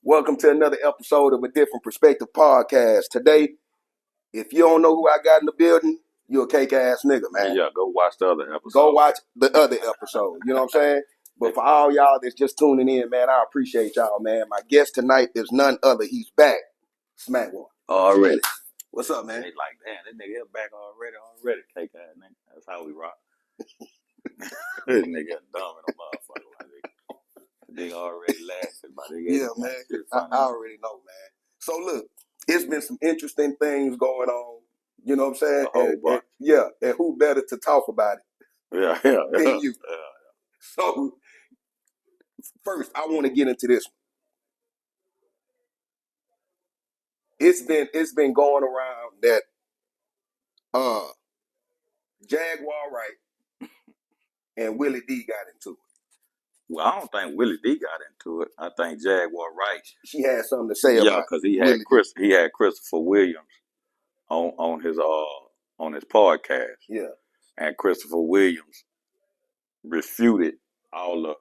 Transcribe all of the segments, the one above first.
Welcome to another episode of A Different Perspective podcast. Today, if you don't know who I got in the building, you a cake ass nigga, man. Yeah, go watch the other episode. Go watch the other episode. You know what I'm saying? But for all y'all that's just tuning in, man, I appreciate y'all, man. My guest tonight is none other. He's back. Smackwater. Already. What's up, man? They like, damn, that nigga here back already. Cake ass nigga. That's how we rock. This nigga dumb in a motherfucker. Like, nigga already laughing about it. Yeah, man. I already know, man. So look, it's been some interesting things going on. You know what I'm saying? And who better to talk about it than you? So first, I want to get into this one. It's been going around that Jaguar Wright and Willie D got into it. Well, I don't think Willie D got into it. I think Jaguar Wright. She had something to say about it. Yeah, because he had Christopher Williams on his podcast. Yeah. And Christopher Williams refuted all the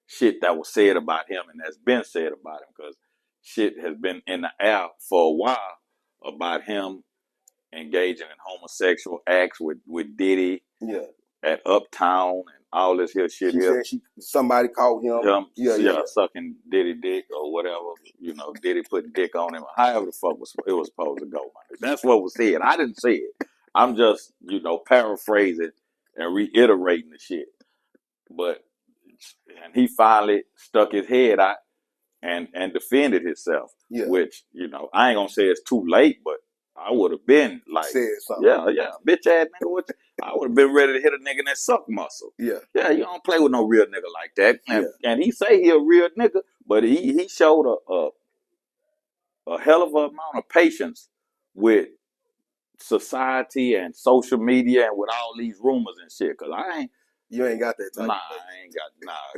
shit that was said about him and that's been said about him, because shit has been in the air for a while about him engaging in homosexual acts with Diddy at Uptown and all this here shit. She said somebody called him sucking Diddy dick or whatever. You know, Diddy put dick on him. However the fuck it was supposed to go, man. That's what was said. I didn't say it. I'm just, paraphrasing and reiterating the shit. And he finally stuck his head out and defended himself. Yeah. Which, I ain't gonna say it's too late, but I would have been like, said something. Yeah, bitch ass nigga. I would have been ready to hit a nigga in that suck muscle. Yeah, you don't play with no real nigga like that. And he say he a real nigga, but he showed a hell of an amount of patience with society and social media and with all these rumors and shit. Cause you ain't got that type of thing.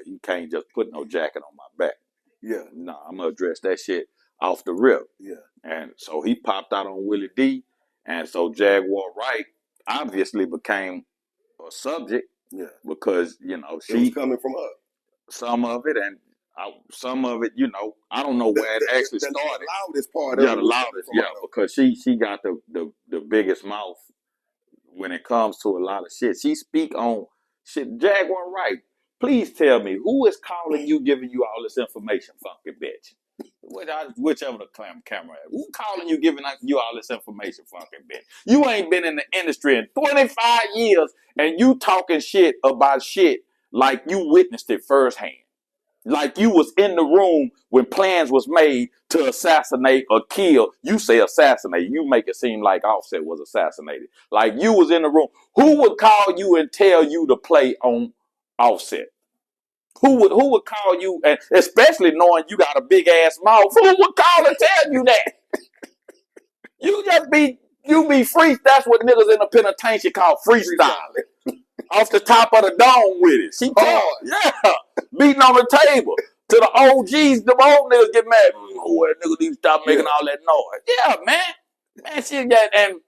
You can't just put no jacket on my back. Yeah. I'm gonna address that shit off the rip. Yeah. And so he popped out on Willie D, and so Jaguar Wright obviously became a subject. Yeah. Because, she was coming from her. Some of it, and some of it, I don't know where it actually started. The loudest part of it. Yeah, the loudest, because she got the biggest mouth when it comes to a lot of shit. She speak on shit. Jaguar Wright, please tell me, who is calling you, giving you all this information, funky bitch? Whichever the camera is. Who calling you, giving you all this information, funky bitch? You ain't been in the industry in 25 years, and you talking shit about shit like you witnessed it firsthand. Like you was in the room when plans was made to assassinate or kill. You say assassinate. You make it seem like Offset was assassinated. Like you was in the room. Who would call you and tell you to play on Offset? Who would call you, and especially knowing you got a big ass mouth, who would call and tell you that? You be free. That's what niggas in the penitentiary call freestyling. Off the top of the dome with it. She beating on the table. To the OGs, the old niggas get mad. Oh, niggas need to stop making all that noise. Yeah, man. She got, and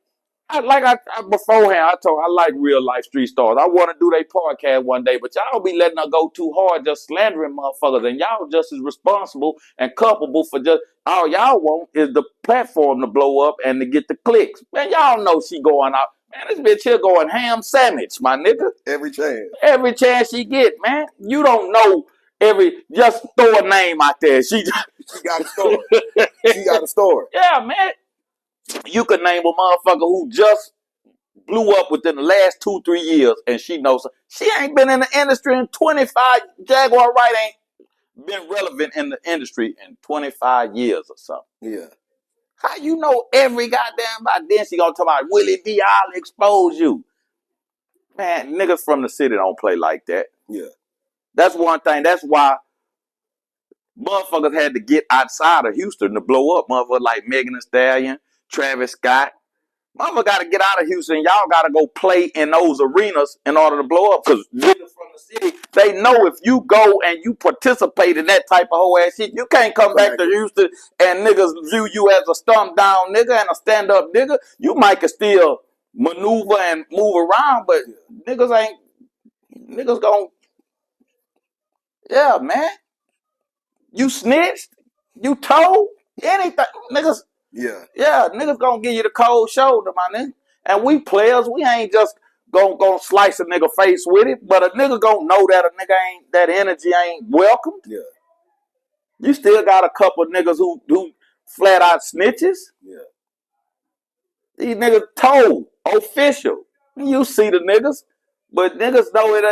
beforehand, I like real life street stars. I want to do their podcast one day, but y'all be letting her go too hard, just slandering motherfuckers, and y'all just as responsible and culpable for just all y'all want is the platform to blow up and to get the clicks. Man, y'all know she going out. Man, this bitch here going ham sandwich, my nigga. Every chance she get, man. You don't know just throw a name out there. She got a story. She got a story. Yeah, man. You could name a motherfucker who just blew up within the last 2-3 years, and she knows she ain't been in the industry in 25. Jaguar Wright ain't been relevant in the industry in 25 years or something. Yeah. How you know every goddamn about then she gonna talk about Willie D, I'll expose you. Man, niggas from the city don't play like that. Yeah. That's one thing. That's why motherfuckers had to get outside of Houston to blow up. Motherfuckers like Megan Thee Stallion, Travis Scott. Motherfuckers got to get out of Houston. Y'all got to go play in those arenas in order to blow up. Because niggas from the city, they know if you go and you participate in that type of whole ass shit, you can't come back to Houston and niggas view you as a stump down nigga and a stand up nigga. You might can still maneuver and move around, but niggas gon', yeah, man. You snitched. You told anything, niggas. Yeah, niggas gonna give you the cold shoulder, my nigga. And we players, we ain't just gonna slice a nigga face with it, but a nigga gonna know that a nigga ain't, that energy ain't welcomed. Yeah. You still got a couple niggas who flat out snitches. Yeah. These niggas told, official. You see the niggas, but niggas know it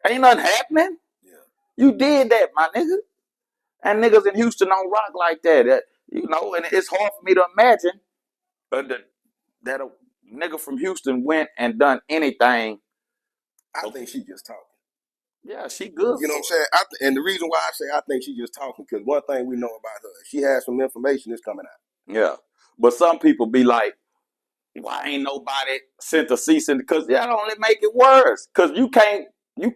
ain't nothing happening. Yeah. You did that, my nigga. And niggas in Houston don't rock like that. You know, and it's hard for me to imagine that a nigga from Houston went and done anything. I think she just talking. Yeah, she good. You know what I'm saying? And the reason why I say I think she just talking, because one thing we know about her, she has some information that's coming out. Yeah. But some people be like, why ain't nobody sent a cease and, because that only make it worse. Because you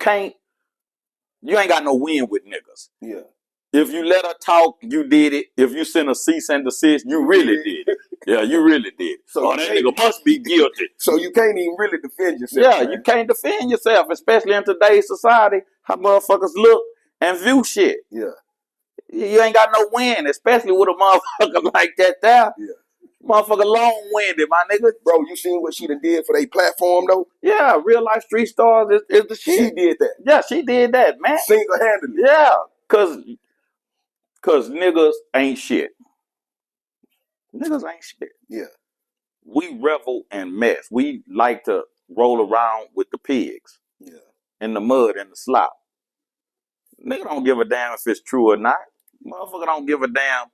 ain't got no win with niggas. Yeah. If you let her talk, you did it. If you send a cease and desist, you really did it. Yeah, you really did. So that nigga must be guilty. So you can't even really defend yourself. Yeah, man. You can't defend yourself, especially in today's society, how motherfuckers look and view shit. Yeah. You ain't got no win, especially with a motherfucker like that there. Yeah. Motherfucker long-winded, my nigga. Bro, you seen what she done did for their platform, though? Yeah, real life street stars is the shit. She did that. Yeah, she did that, man. Single-handedly. Yeah, cause niggas ain't shit. Niggas ain't shit. Yeah. We revel in mess. We like to roll around with the pigs. Yeah. In the mud and the slop. Nigga don't give a damn if it's true or not. Motherfucker don't give a damn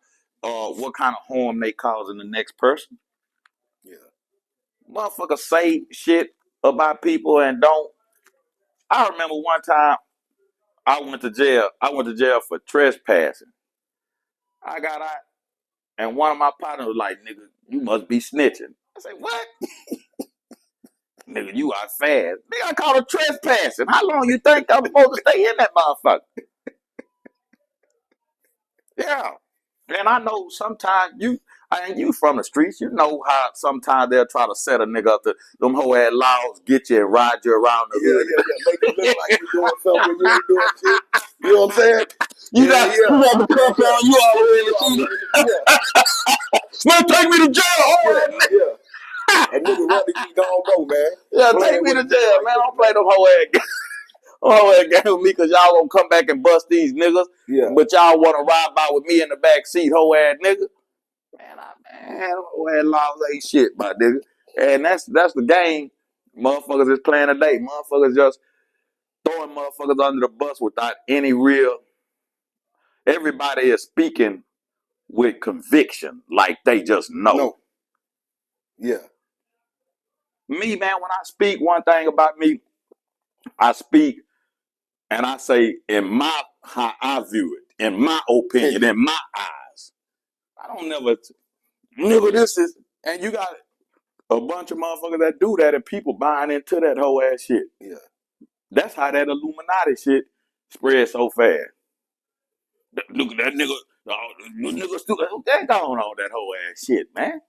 what kind of harm they causing the next person. Yeah. Motherfucker say shit about people and don't. I remember one time I went to jail. I went to jail for trespassing. I got out, and one of my partners was like, nigga, you must be snitching. I said, what? Nigga, you out fast. Nigga, I caught a trespassing. How long you think I'm supposed to stay in that motherfucker? Yeah. And I know sometimes you from the streets, you know how sometimes they'll try to set a nigga up to them whole ass laws, get you and ride you around the hood. Yeah. Make it look like you doing something when you ain't doing shit. You know what I'm saying? You got the cuff on, you already man, take me to jail, yeah. And nigga rather you don't go, man. Yeah, take me to jail, man. Don't play them whole ass game with me, because y'all gonna come back and bust these niggas. Yeah. But y'all wanna ride by with me in the back seat, whole ass nigga. Man, whole ass laws ain't shit, my nigga. And that's the game motherfuckers is playing today. Motherfuckers just throwing motherfuckers under the bus without any real. Everybody is speaking with conviction, like they just know. No. Yeah. Me, man, when I speak, one thing about me, I speak and I say how I view it, in my opinion, in my eyes. I don't never, nigga, this is, and you got a bunch of motherfuckers that do that and people buying into that whole ass shit. Yeah. That's how that Illuminati shit spread so fast. Look at that nigga. Niggas still they going on that whole ass shit, man.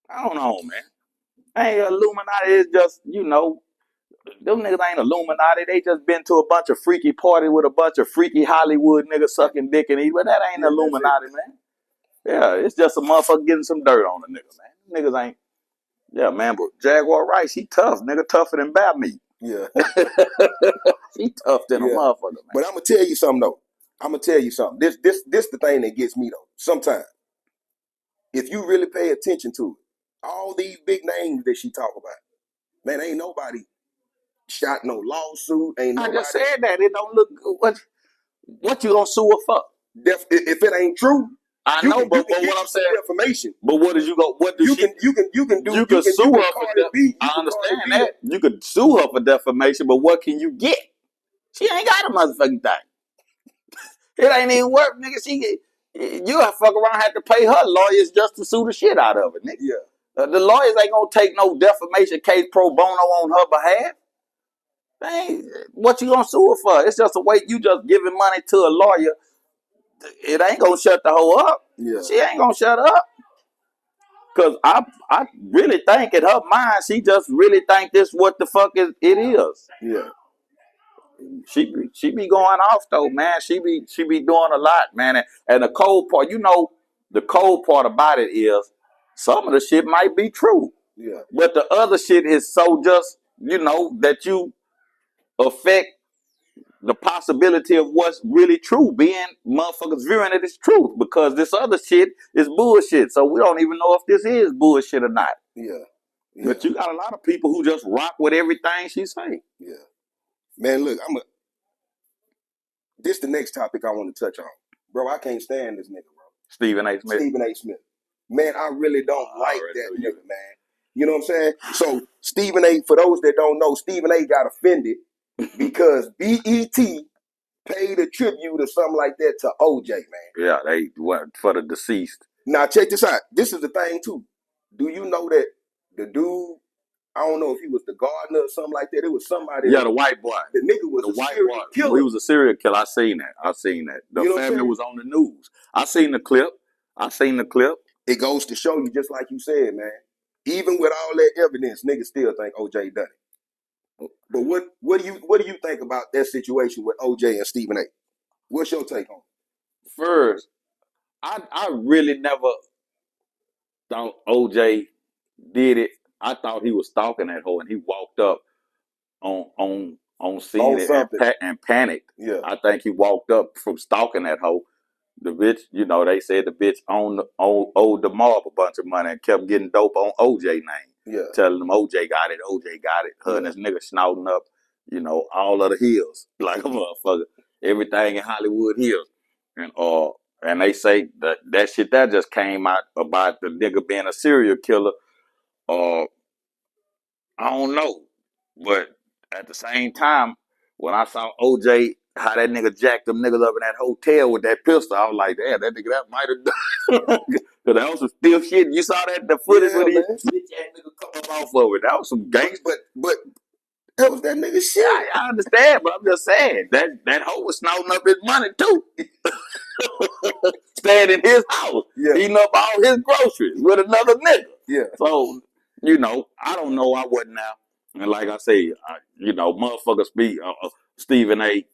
I don't know, man. Hey, Illuminati is just, them niggas ain't Illuminati. They just been to a bunch of freaky party with a bunch of freaky Hollywood niggas sucking dick and eat. But that ain't Illuminati, man. Yeah, it's just a motherfucker getting some dirt on a nigga, man. Niggas ain't. Yeah, man, but Jaguar Wright, he tough, nigga, tougher than bad meat. Yeah. He tough than a motherfucker, man. But I'm gonna tell you something though. This the thing that gets me though. Sometimes, if you really pay attention to it, all these big names that she talk about, man, ain't nobody shot no lawsuit. Ain't nobody. I just said that it don't look good. What you gonna sue her for? If it ain't true, I know, but what I'm saying, information. But what did you go? What do you she? can do? You can sue her for defamation. I understand that. You could sue her for defamation, but what can you get? She ain't got a motherfucking thing. It ain't even work, nigga. You fuck around have to pay her lawyers just to sue the shit out of it, nigga. Yeah. The lawyers ain't gonna take no defamation case pro bono on her behalf. Dang, what you gonna sue her for? It's just a way you just giving money to a lawyer. It ain't gonna shut the hoe up. Yeah. She ain't gonna shut up. Cause I really think in her mind she just really think this what the fuck it is. Yeah. She be going off though, man. She be doing a lot, man. And the cold part, the cold part about it is some of the shit might be true. Yeah. But the other shit is so just, that you affect the possibility of what's really true being motherfuckers viewing it as truth, because this other shit is bullshit. So we don't even know if this is bullshit or not. Yeah. But you got a lot of people who just rock with everything she say. Yeah. Man, look, this the next topic I want to touch on. Bro, I can't stand this nigga, bro. Stephen A. Smith. Stephen A. Smith. Man, I really don't like that nigga, man. You know what I'm saying? So Stephen A., for those that don't know, Stephen A. got offended because BET paid a tribute or something like that to OJ, man. Yeah, they went for the deceased. Now check this out. This is the thing too. Do you know that the dude, I don't know if he was the gardener or something like that. It was somebody. Yeah, the white boy. The nigga was a serial killer. He was a serial killer. I seen that. The family was on the news. I seen the clip. It goes to show you, just like you said, man. Even with all that evidence, niggas still think OJ done it. But what do you think about that situation with OJ and Stephen A? What's your take on it? First, I really never thought OJ did it. I thought he was stalking that hoe, and he walked up on scene and panicked. Yeah. I think he walked up from stalking that hoe. The bitch, they said the bitch owed the mob a bunch of money and kept getting dope on OJ name. Yeah. Telling them OJ got it. Her and this nigga snouting up, all of the hills like a motherfucker. Everything in Hollywood Hills. And they say that shit that just came out about the nigga being a serial killer. I don't know. But at the same time, when I saw OJ, how that nigga jacked them niggas up in that hotel with that pistol, I was like, damn, that nigga that might have done. Because that was some still shit. You saw the footage when he nigga come up off of it. That was some gangster. But that was that nigga shit. I understand, but I'm just saying that hoe was snouting up his money too. Staying in his house, eating up all his groceries with another nigga. Yeah. So, I don't know. I wasn't now. And like I say, motherfuckers speak. Stephen A.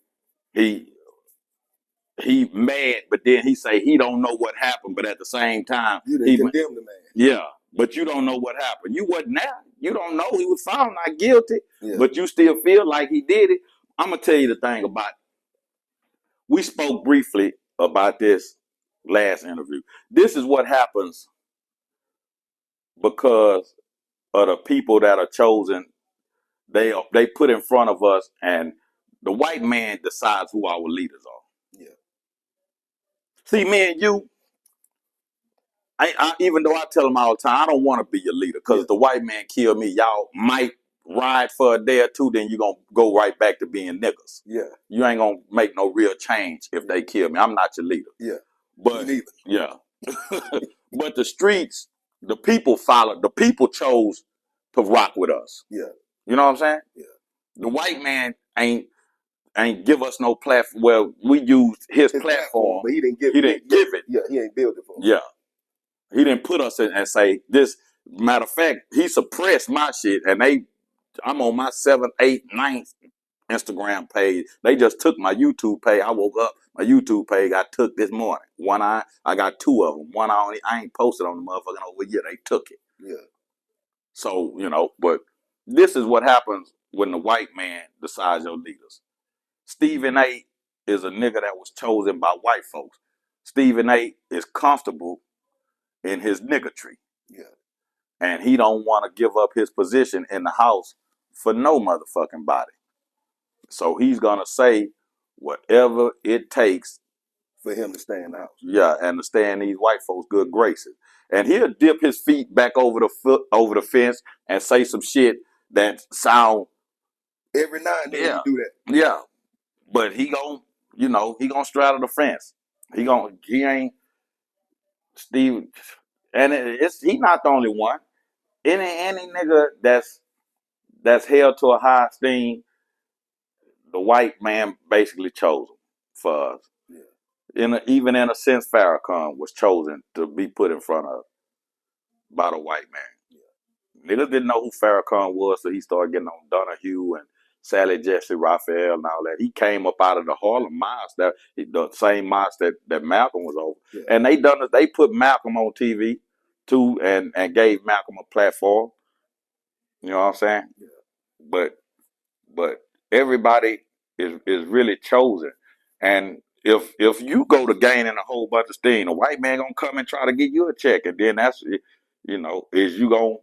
He mad, but then he say he don't know what happened. But at the same time, you didn't condemn the man. Yeah, but you don't know what happened. You wasn't there. You don't know. He was found not guilty, but you still feel like he did it. I'm gonna tell you the thing about it. We spoke briefly about this last interview. This is what happens because of the people that are chosen. They put in front of us, and the white man decides who our leaders are. Yeah. See, me and you, I even though I tell them all the time, I don't want to be your leader because the white man killed me. Y'all might ride for a day or two, then you're going to go right back to being niggas. Yeah. You ain't going to make no real change if they kill me. I'm not your leader. Yeah. But, yeah. But the streets, the people chose to rock with us. Yeah. You know what I'm saying? Yeah. The white man ain't give us no platform. Well, we used his platform, but he didn't give it. Yeah, he ain't built it for us. Yeah. He didn't put us in and say this. Matter of fact, he suppressed my shit, and I'm on my 7th, 8th, 9th Instagram page. They just took my YouTube page. I woke up, my YouTube page got took this morning. I got 2 of them. One I ain't posted on the motherfucking over yet. They took it. Yeah. So, but this is what happens when the white man decides your leaders. Stephen A. is a nigga that was chosen by white folks. Stephen A. is comfortable in his niggatry. Yeah. And he don't want to give up his position in the house for no motherfucking body. So he's going to say whatever it takes for him to stay in the house. Yeah, and to stay in these white folks' good graces. And he'll dip his feet back over the fence and say some shit that sound... Every now and then he do that. Yeah. But he gonna straddle the fence. He ain't Steve, and he not the only one. Any nigga that's held to a high esteem, the white man basically chose him for us. Yeah. Even in a sense, Farrakhan was chosen to be put in front of by the white man. Yeah. Niggas didn't know who Farrakhan was, so he started getting on Donahue and Sally Jesse Raphael and all that. He came up out of the Harlem Mosque, the same mosque that Malcolm was over. Yeah. And they put Malcolm on TV too, and gave Malcolm a platform. You know what I'm saying? Yeah. But everybody is really chosen. And if you go to gaining a whole bunch of steam, a white man gonna come and try to get you a check, and then that's, you know, is you gonna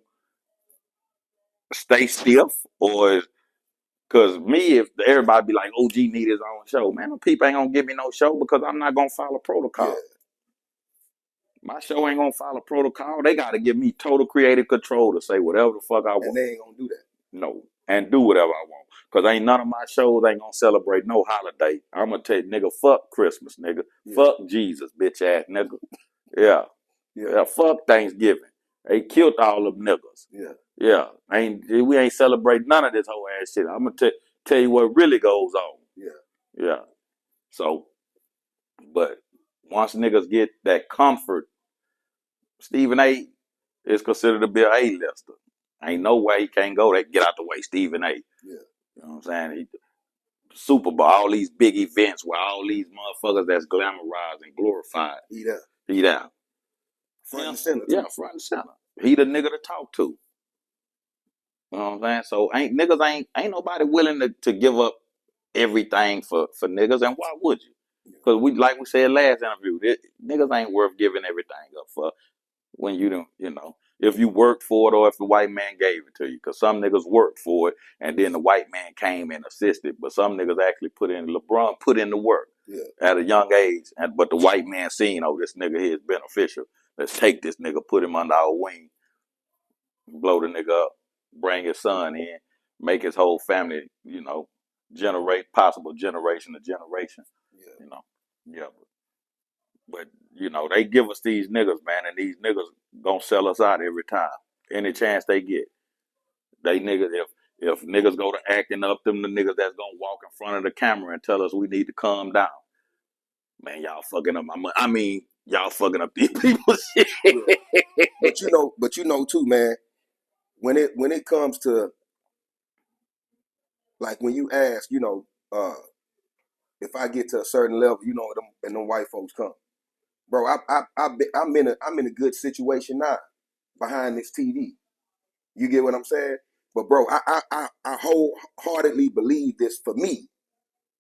stay stiff, or is, because me, if everybody be like, OG need his own show, man, them people ain't gonna give me no show because I'm not gonna follow protocol. Yeah. My show ain't gonna follow protocol. They gotta give me total creative control to say whatever the fuck I want. And they ain't gonna do that. No. And do whatever I want. Because ain't none of my shows ain't gonna celebrate no holiday. I'm gonna tell you, nigga, fuck Christmas, nigga. Yeah. Fuck Jesus, bitch ass nigga. Yeah. Yeah. Fuck Thanksgiving. They killed all them niggas. Yeah. Yeah. We ain't celebrate none of this whole ass shit. I'm gonna tell you what really goes on. Yeah. Yeah. So, but once niggas get that comfort, Stephen A is considered to be an A-lister. Ain't no way he can't go. They get out the way, Stephen A. Yeah. You know what I'm saying? Super Bowl, all these big events where all these motherfuckers that's glamorized and glorified. He there. Front and center. Yeah, front and center. He the nigga to talk to. You know what I'm saying? So ain't nobody willing to give up everything for niggas, and why would you? Because like we said last interview, niggas ain't worth giving everything up for when you don't, you know, if you worked for it or if the white man gave it to you. Because some niggas worked for it and then the white man came and assisted. But some niggas actually put in the work at a young age. But the white man seen, oh, this nigga here is beneficial. Let's take this nigga, put him under our wing, blow the nigga up, bring his son in, make his whole family, you know, generate possible generation to generation. Yeah. You know, yeah. But, you know, they give us these niggas, man, and these niggas gonna sell us out every time. Any chance they get. They niggas, if niggas go to acting up, them the niggas that's gonna walk in front of the camera and tell us we need to calm down. Man, y'all fucking up my money. I mean, y'all fucking up these people's shit. But you know too, man, when it comes to, like, when you ask, you know, if I get to a certain level, you know, and them white folks come. Bro, I'm in a good situation now behind this TV. You get what I'm saying? But bro, I wholeheartedly believe this for me.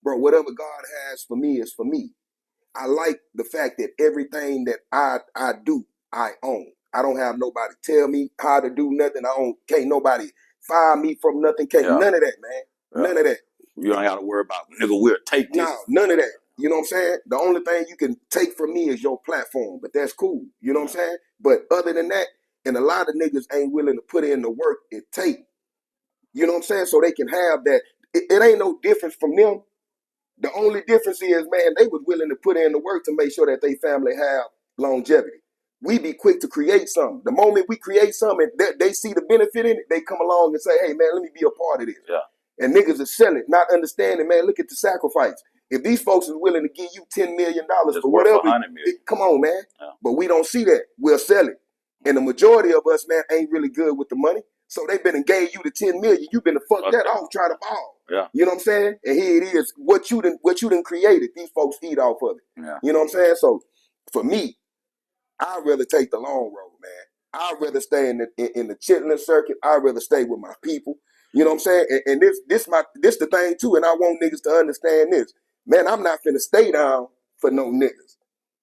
Bro, whatever God has for me is for me. I like the fact that everything that I do, I own. I don't have nobody tell me how to do nothing. Can't nobody fire me from nothing. None of that, man. Yeah. None of that. You ain't got to worry about, nigga, we'll take this. No, none of that. You know what I'm saying? The only thing you can take from me is your platform, but that's cool. You know what I'm saying? But other than that, and a lot of niggas ain't willing to put in the work it take. You know what I'm saying? So they can have that. It ain't no difference from them. The only difference is, man, they was willing to put in the work to make sure that they family have longevity. We be quick to create something. The moment we create something, they see the benefit in it, they come along and say, hey, man, let me be a part of this. Yeah. And niggas are selling, not understanding, man, look at the sacrifice. If these folks is willing to give you $10 million for whatever, come on, man. Yeah. But we don't see that. We'll sell it. And the majority of us, man, ain't really good with the money. So they been and gave you the 10 million. You been to fuck that off trying to ball. Yeah. You know what I'm saying? And here it is. What you done created, these folks eat off of it. Yeah. You know what I'm saying? So for me, I'd rather take the long road, man. I'd rather stay in the chitlin circuit. I'd rather stay with my people. You know what I'm saying? And this the thing too, and I want niggas to understand this. Man, I'm not finna stay down for no niggas.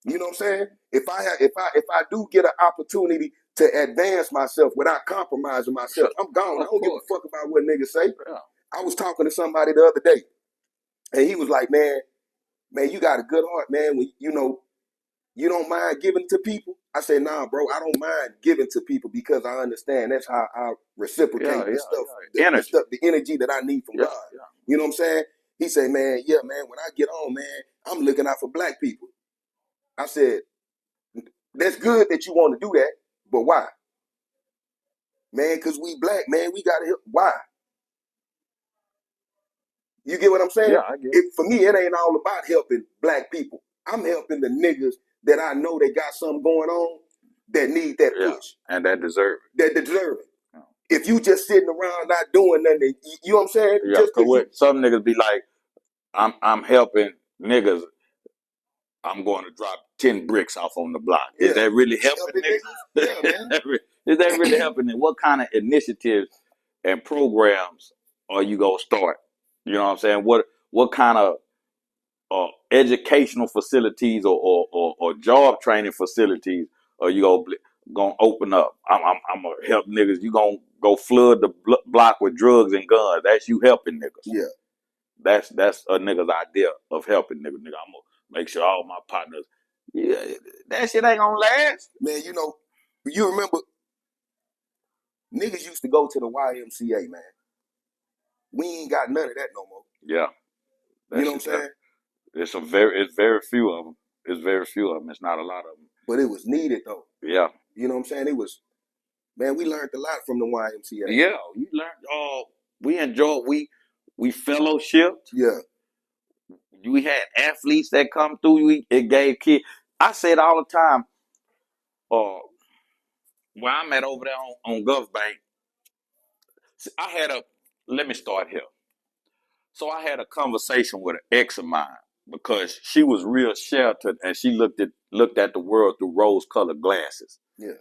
You know what I'm saying? If I do get an opportunity to advance myself without compromising myself, I'm gone. I don't give a fuck about what niggas say. Yeah. I was talking to somebody the other day, and he was like, man, you got a good heart, man. When you know you don't mind giving to people. I said, nah, bro, I don't mind giving to people because I understand that's how I reciprocate the energy that I need from God. Yeah. You know what I'm saying? He said, man, yeah, man, when I get on, man, I'm looking out for black people. I said, that's good that you want to do that, but why? Man, because we black, man, we got to help. Why? You get what I'm saying? Yeah, I get it. For me, it ain't all about helping black people. I'm helping the niggas that I know they got something going on that need that push. And that deserve it. That deserve it. if you just sitting around not doing nothing, you know what I'm saying? Yeah, because some niggas be like, I'm helping niggas. I'm going to drop 10 bricks off on the block. Is that really helping niggas? Yeah, man. Is that really helping them? What kind of initiatives and programs are you going to start? You know what I'm saying? What kind of educational facilities or job training facilities are you gonna open up? I'm gonna help niggas. You gonna go flood the block with drugs and guns? That's you helping niggas. Yeah, that's a nigga's idea of helping niggas. Nigga, I'm gonna make sure all my partners. Yeah, that shit ain't gonna last. Man, you know, you remember niggas used to go to the YMCA, man. We ain't got none of that no more. Yeah, you know what I'm saying? It's very few of them. It's very few of them. It's not a lot of them. But it was needed though. Yeah. You know what I'm saying? It was, man, we learned a lot from the YMCA. Yeah, you learned. We enjoyed. We fellowshipped. Yeah. We had athletes that come through. It gave kids. I said all the time. Where I'm at over there on Gulf Bank, let me start here. So I had a conversation with an ex of mine because she was real sheltered and she looked at the world through rose-colored glasses. Yeah.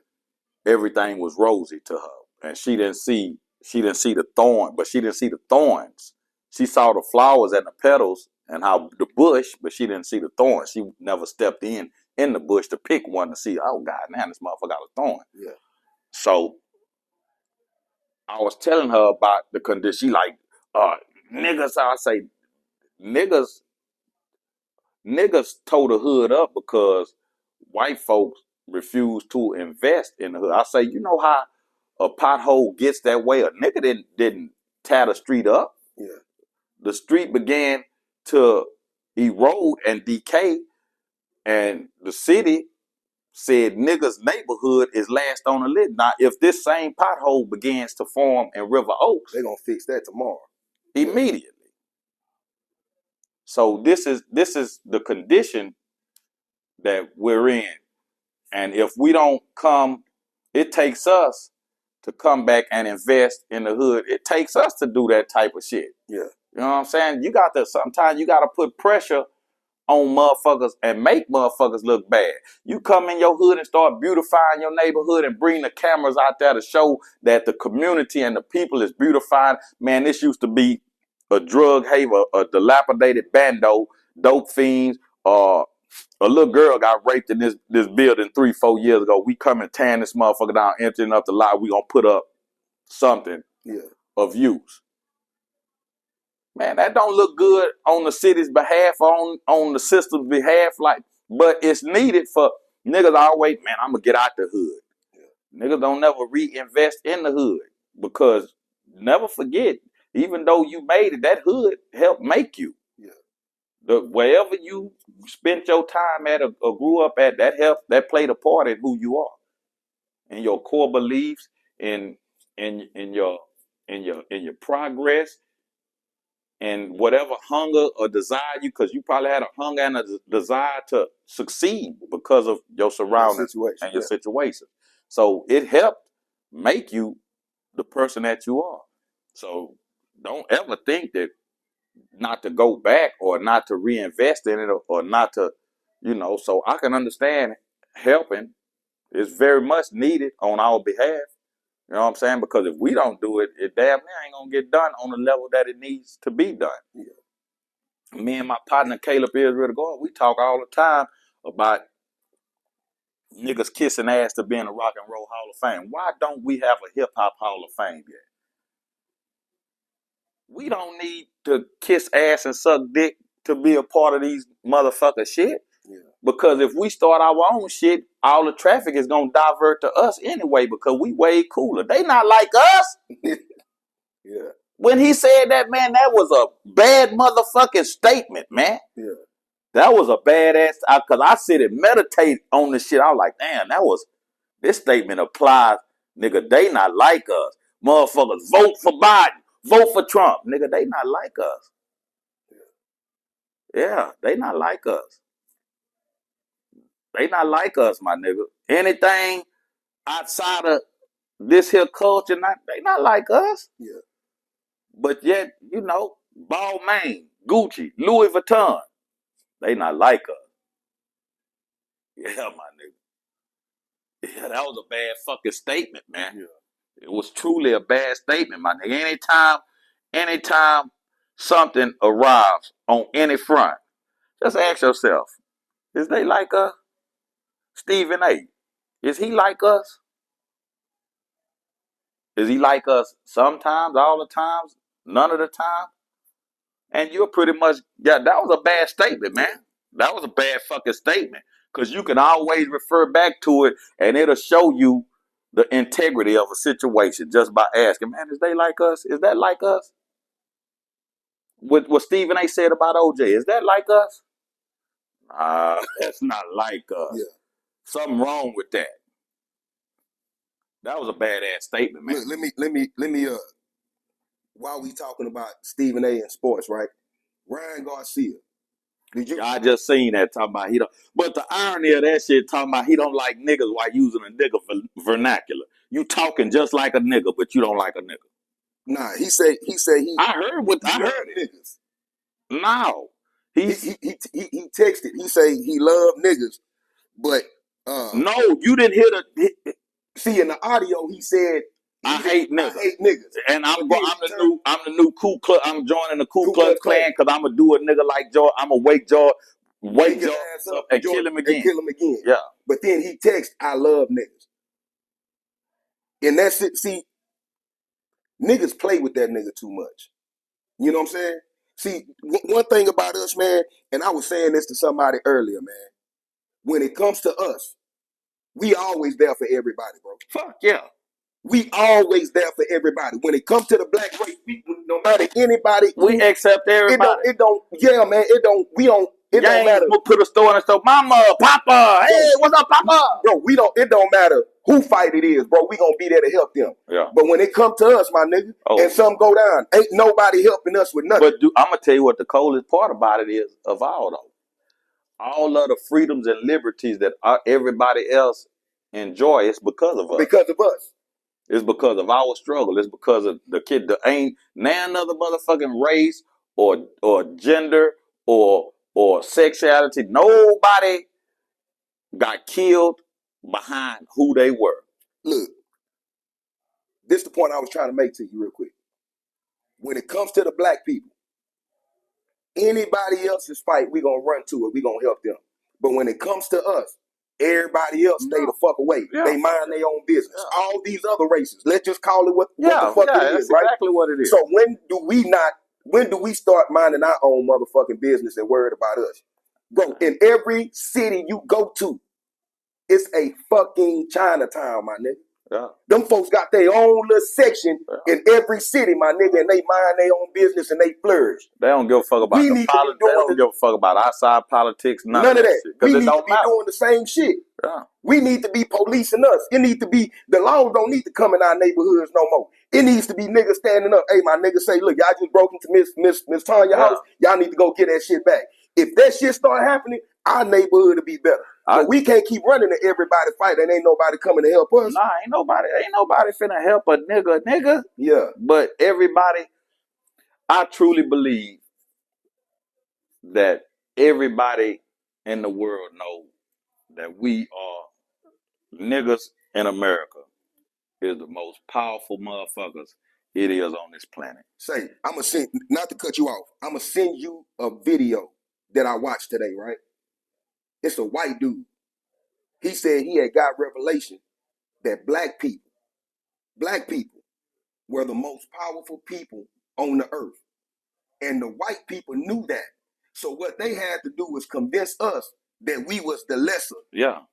Everything was rosy to her, and she didn't see the thorn, but she didn't see the thorns. She saw the flowers and the petals and how the bush, but she didn't see the thorns. She never stepped in the bush to pick one to see, oh God, man, this motherfucker got a thorn. Yeah. So I was telling her about the condition. She like, niggas, I say, niggas tore the hood up because white folks refuse to invest in the hood. I say, you know how a pothole gets that way? A nigga didn't tear the street up. Yeah. The street began to erode and decay, and the city said niggas' neighborhood is last on the list. Now, if this same pothole begins to form in River Oaks, they're gonna fix that tomorrow. Immediately. Yeah. So this is the condition that we're in. And if we don't come, it takes us to come back and invest in the hood. It takes us to do that type of shit. Yeah. You know what I'm saying? Sometimes you got to put pressure on motherfuckers and make motherfuckers look bad. You come in your hood and start beautifying your neighborhood and bring the cameras out there to show that the community and the people is beautified. Man, this used to be a drug haven, a dilapidated bando, dope fiends, a little girl got raped in this building 3-4 years ago. We come and tearing this motherfucker down, emptying up the lot. We gonna put up something of use. Man, that don't look good on the city's behalf, on the system's behalf. But it's needed for niggas always, man, I'm gonna get out the hood. Yeah. Niggas don't never reinvest in the hood because never forget, even though you made it, that hood helped make you. Wherever you spent your time at or grew up at, that played a part in who you are, in your core beliefs, in your progress, and whatever hunger or desire because you probably had a hunger and a desire to succeed because of your surroundings and your situation. So it helped make you the person that you are. So don't ever think that not to go back or not to reinvest in it or not to, so I can understand helping is very much needed on our behalf. You know what I'm saying? Because if we don't do it, it damn near ain't gonna get done on the level that it needs to be done. Yeah. Me and my partner Caleb Israel God, we talk all the time about niggas kissing ass to be in the Rock and Roll Hall of Fame. Why don't we have a hip hop Hall of Fame yet? We don't need to kiss ass and suck dick to be a part of these motherfucker shit. Yeah. Because if we start our own shit, all the traffic is going to divert to us anyway because we way cooler. They not like us. Yeah. When he said that, man, that was a bad motherfucking statement, man. Yeah. That was a badass, because I sit and meditate on this shit. I was like, damn, this statement applies. Nigga, they not like us. Motherfuckers, vote for Biden. Vote for Trump. Nigga, they not like us. Yeah, they not like us. They not like us, my nigga. Anything outside of this here culture, they not like us. Yeah. But yet, you know, Balmain, Gucci, Louis Vuitton, they not like us. Yeah, my nigga. Yeah, that was a bad fucking statement, man. Yeah. It was truly a bad statement, my nigga. Anytime something arrives on any front, just ask yourself, is they like us? Stephen A., is he like us? Is he like us sometimes, all the times, none of the time? And you're pretty much, yeah, that was a bad statement, man. That was a bad fucking statement. Because you can always refer back to it and it'll show you the integrity of a situation just by asking, man, is they like us? Is that like us? What Stephen A. said about OJ, is that like us? That's not like us. Yeah. Something wrong with that. That was a badass statement, man. Look, let me while we talking about Stephen A. and sports, right? Ryan Garcia. Did you? I just seen that talking about he don't. But the irony of that shit talking about he don't like niggas while using a nigga vernacular. You talking just like a nigga, but you don't like a nigga. Nah, he said he. I heard it. Niggas. No, he texted. He say he loved niggas, but no, you didn't hear the. See, in the audio, he said, I hate niggas. I hate niggas. And I'm the new Ku Klux. I'm joining the Ku Klux Klan because I'm gonna do a nigga like George. I'm gonna wake George up and kill him again. Yeah. But then he texts, I love niggas. And that's it. See, niggas play with that nigga too much. You know what I'm saying? See, one thing about us, man, and I was saying this to somebody earlier, man. When it comes to us, we always there for everybody, bro. Fuck yeah. We always there for everybody. When it comes to the black race, no matter anybody, we accept everybody. It don't matter. We'll put a store in the store. Mama, Papa, hey, what's up, Papa? Bro, it don't matter who fight it is, bro. We gonna be there to help them. Yeah. But when it come to us, my nigga, and something go down, ain't nobody helping us with nothing. But I'm gonna tell you what the coldest part about it is of all though. All of the freedoms and liberties that everybody else enjoy, it's because of us. Because of us. It's because of our struggle. It's because of the kid. There ain't now another motherfucking race or gender or sexuality. Nobody got killed behind who they were. Look, this is the point I was trying to make to you real quick. When it comes to the black people, anybody else's fight, we gonna run to it. We gonna help them. But when it comes to us, everybody else stay the fuck away. Yeah. They mind their own business. Yeah. All these other races, let's just call it what the fuck it is, right? Exactly what it is. So when do we start minding our own motherfucking business and worried about us? Bro, in every city you go to, it's a fucking Chinatown, my nigga. Yeah. Them folks got their own little section in every city, my nigga, and they mind their own business and they flourish. They don't give a fuck about the politics. They don't give a fuck about outside politics. None of that. Shit, we need to be doing the same shit. Yeah. We need to be policing us. It need to be, the laws don't need to come in our neighborhoods no more. It needs to be niggas standing up. Hey, my nigga say, look, y'all just broke into Miss Tanya's house. Y'all need to go get that shit back. If that shit start happening, our neighborhood will be better. But we can't keep running to everybody fight and ain't nobody coming to help us. Nah, ain't nobody finna help a nigga. Yeah. But everybody, I truly believe that everybody in the world know that we are niggas in America is the most powerful motherfuckers it is on this planet. Say, I'm gonna send, not to cut you off, I'm gonna send you a video that I watched today, right? It's a white dude. He said he had got revelation that black people were the most powerful people on the earth. And the white people knew that. So what they had to do was convince us that we was the lesser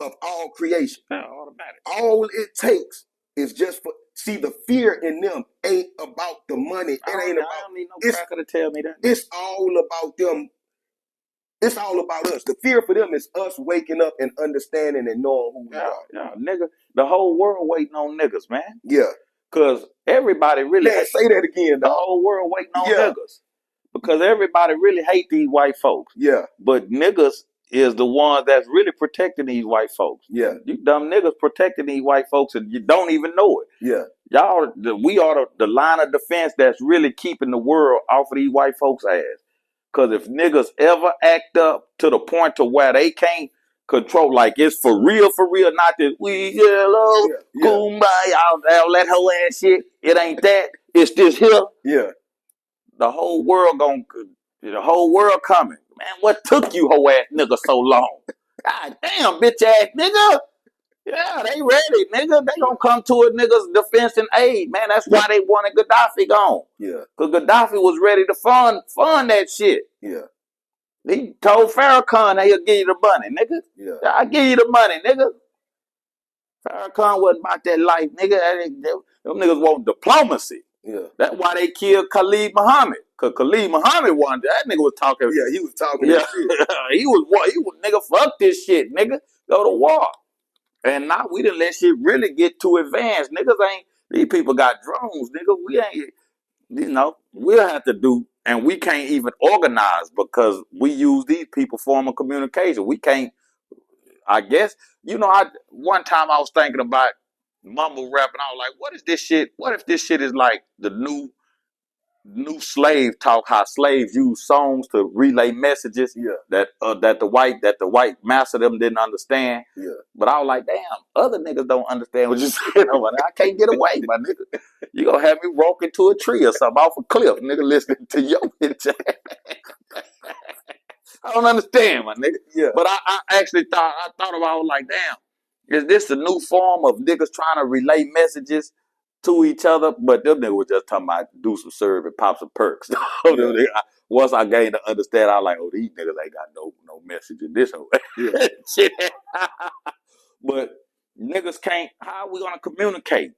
of all creation. Yeah, automatic. All it takes is just for, see, the fear in them ain't about the money. I don't need no cracker to tell me that. It's all about them. It's all about us. The fear for them is us waking up and understanding and knowing who we are. Yeah, nigga. The whole world waiting on niggas, man. Yeah. Because everybody really... Man, say that again, dog. The whole world waiting on niggas. Because everybody really hate these white folks. Yeah. But niggas is the ones that's really protecting these white folks. Yeah. You dumb niggas protecting these white folks and you don't even know it. Yeah. Y'all, we are the line of defense that's really keeping the world off of these white folks' ass. Because if niggas ever act up to the point to where they can't control, like it's for real, not that we yellow, kumbaya, y'all let her ass shit. It ain't that. It's this here. Yeah. The whole world coming. Man, what took you hoe ass nigga so long? God damn, bitch ass nigga. Yeah, they ready, nigga. They gonna come to a nigga's defense and aid, man. That's why they wanted Gaddafi gone. Yeah. Cause Gaddafi was ready to fund that shit. Yeah. He told Farrakhan that he'll give you the money, nigga. Yeah. I'll give you the money, nigga. Farrakhan wasn't about that life, nigga. Them niggas want diplomacy. Yeah. That's why they killed Khalid Muhammad. Cause Khalid Muhammad wanted that nigga was talking. Yeah, he was talking that shit. he was nigga, fuck this shit, nigga. Go to war. And now we done let shit really get too advanced. Niggas ain't, these people got drones, nigga. We ain't, we'll have to do, and we can't even organize because we use these people form of communication. We can't, I guess, one time I was thinking about mumble rap and I was like, what is this shit? What if this shit is like the new slave talk, how slaves use songs to relay messages that the white master them didn't understand. Yeah. But I was like, damn, other niggas don't understand what you're saying. I can't get away, my nigga. You gonna have me walk into a tree or something off a cliff, nigga, listening to your bitch. I don't understand, my nigga. Yeah. But I actually thought about it, I was like, damn, is this a new form of niggas trying to relay messages to each other? But them niggas was just talking about do some serve and pop some perks. Once I gained to understand, I was like, oh, these niggas ain't got no message in this whole shit. But niggas can't, how are we gonna communicate?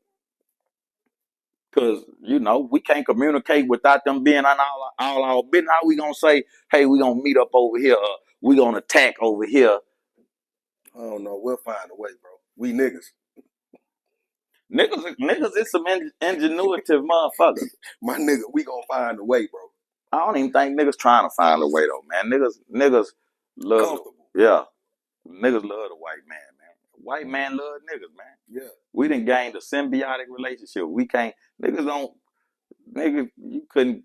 Because, we can't communicate without them being on all our business. How we gonna say, hey, we gonna meet up over here, or we gonna attack over here? I don't know. We'll find a way, bro. We niggas. Niggas is some ingenuitive motherfuckers. My nigga, we gonna find a way, bro. I don't even think niggas trying to find a way, though, man. Niggas love, niggas love the white man, man. White man love niggas, man. Yeah. We done gained a symbiotic relationship. We can't, niggas, you couldn't,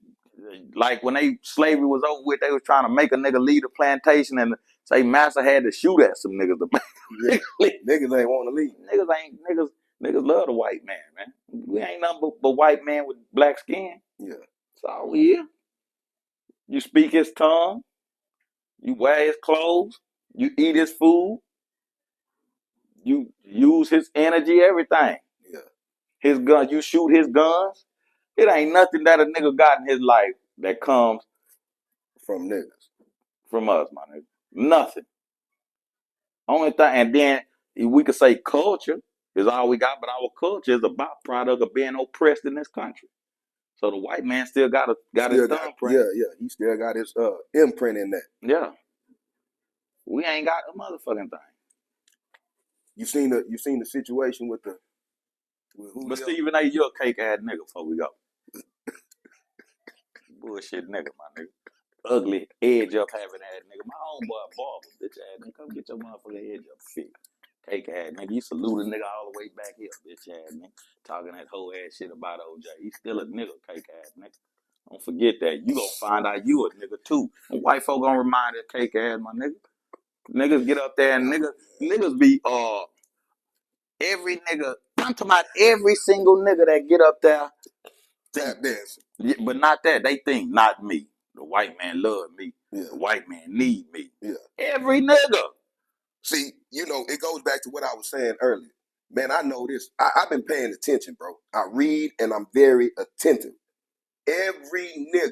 like when slavery was over with, they was trying to make a nigga leave the plantation and say master had to shoot at some niggas. Niggas ain't want to leave. Niggas love the white man, man. We ain't nothing but white man with black skin. Yeah. That's all we hear. You speak his tongue. You wear his clothes. You eat his food. You use his energy, everything. Yeah. His gun, you shoot his guns. It ain't nothing that a nigga got in his life that comes from niggas. From us, my nigga. Nothing. Only thing, and then we could say culture is all we got, but our culture is a byproduct of being oppressed in this country. So the white man still got his thumbprint. Yeah. He still got his imprint in that. Yeah. We ain't got a motherfucking thing. You seen the situation with Julio? But Stephen A, you're a cake ass nigga before we go. Bullshit nigga, my nigga. Ugly edge up having ass nigga. My homeboy barber, bitch ass nigga. Come get your motherfucking edge up fit. Cake ass nigga. You salute a nigga all the way back here, bitch ass nigga. Talking that whole ass shit about OJ. He's still a nigga, cake ass nigga. Don't forget that. You gonna find out you a nigga too. And white folk gonna remind that cake ass, my nigga. Niggas get up there and niggas be every nigga. I'm talking about every single nigga that get up there. Tap dancing. Yeah, but not that. They think not me. The white man love me. Yeah. The white man need me. Yeah. Every nigga. See, it goes back to what I was saying earlier. Man, I know this. I've been paying attention, bro. I read and I'm very attentive. Every nigga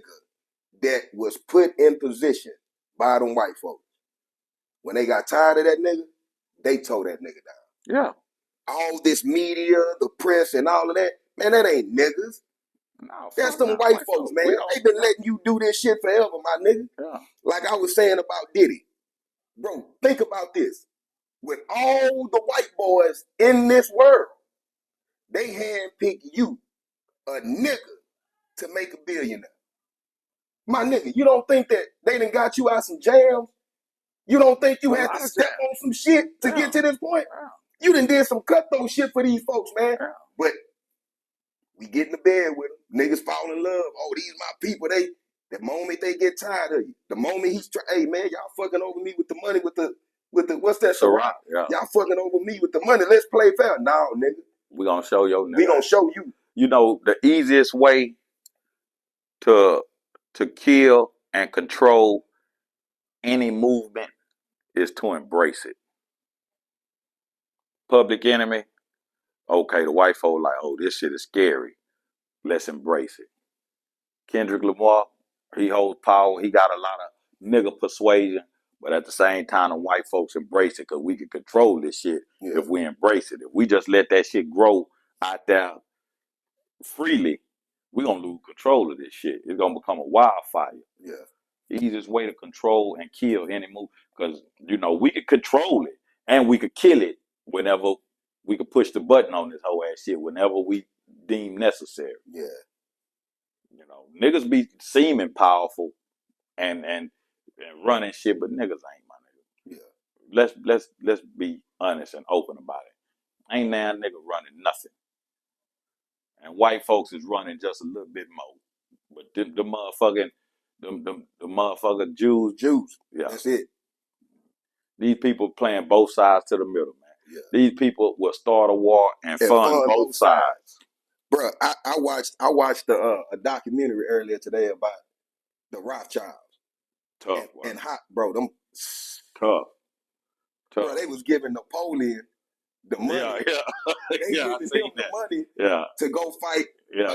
that was put in position by them white folks, when they got tired of that nigga, they tore that nigga down. Yeah. All this media, the press, and all of that, man, that ain't niggas. No, that's them white folks, man. They been letting you do this shit forever, my nigga. Yeah. Like I was saying about Diddy. Bro, think about this. With all the white boys in this world, they handpick you, a nigga, to make a billionaire. My nigga, you don't think that they done got you out some jams? You don't think you had to step on some shit to get to this point? You done did some cutthroat shit for these folks, man. But we get in the bed with them. Niggas fall in love. Oh, these my people. The moment they get tired of you, the moment hey man, y'all fucking over me with the money, with the what's that? Ciroc. Yeah. Y'all fucking over me with the money. Let's play fair. No, nigga. We gonna show your nigga. We gonna show you. You know, the easiest way to kill and control any movement is to embrace it. Public Enemy, okay, the white folk like, oh, this shit is scary. Let's embrace it. Kendrick Lamar, he holds power. He got a lot of nigga persuasion, but at the same time, the white folks embrace it because we can control this shit if we embrace it. If we just let that shit grow out there freely, we're going to lose control of this shit. It's going to become a wildfire. Yeah. The easiest way to control and kill any move, because, you know, we could control it and we could kill it whenever we could push the button on this whole ass shit whenever we deem necessary. Yeah. You know, niggas be seeming powerful and running shit, but niggas ain't, my nigga. Yeah. Let's be honest and open about it. Ain't now nigga running nothing. And white folks is running just a little bit more. But the motherfucking the motherfucking Jews. Yeah. That's it. These people playing both sides to the middle, man. Yeah. These people will start a war and fund both sides. Bruh, I watched a documentary earlier today about the Rothschilds. Tough, and hot, bro. Them tough. Bro, they was giving Napoleon the money. They giving him the money to go fight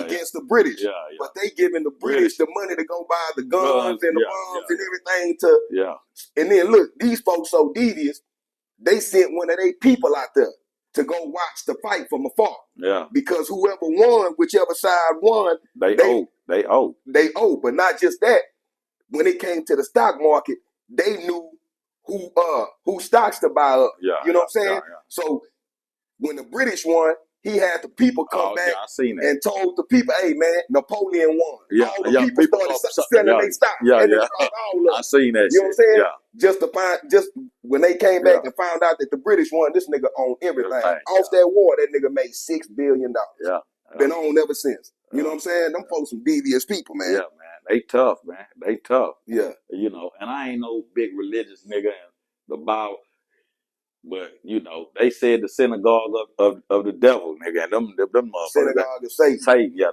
against the British. But they giving the British the money to go buy the guns and the bombs and everything to. And then look, these folks so devious, they sent one of their people out there to go watch the fight from afar. Yeah. Because whoever won, whichever side won, they owe. They owe. But not just that. When it came to the stock market, they knew who stocks to buy up. Yeah, you know what I'm saying? Yeah. So when the British won, he had the people come back and told the people, hey man, Napoleon won. Yeah, all the people started selling their stock. Yeah, and I seen that. You know what I'm saying? Yeah. Just when they came back and found out that the British won, this nigga owned everything. Off that war, that nigga made $6 billion. Yeah. Been on ever since. You know what I'm saying? Them folks some devious people, man. Yeah, man. They tough, man. They tough. Yeah. You know, and I ain't no big religious nigga in the Bible, but, you know, they said the synagogue of the devil, nigga. And them motherfuckers. Synagogue of Satan.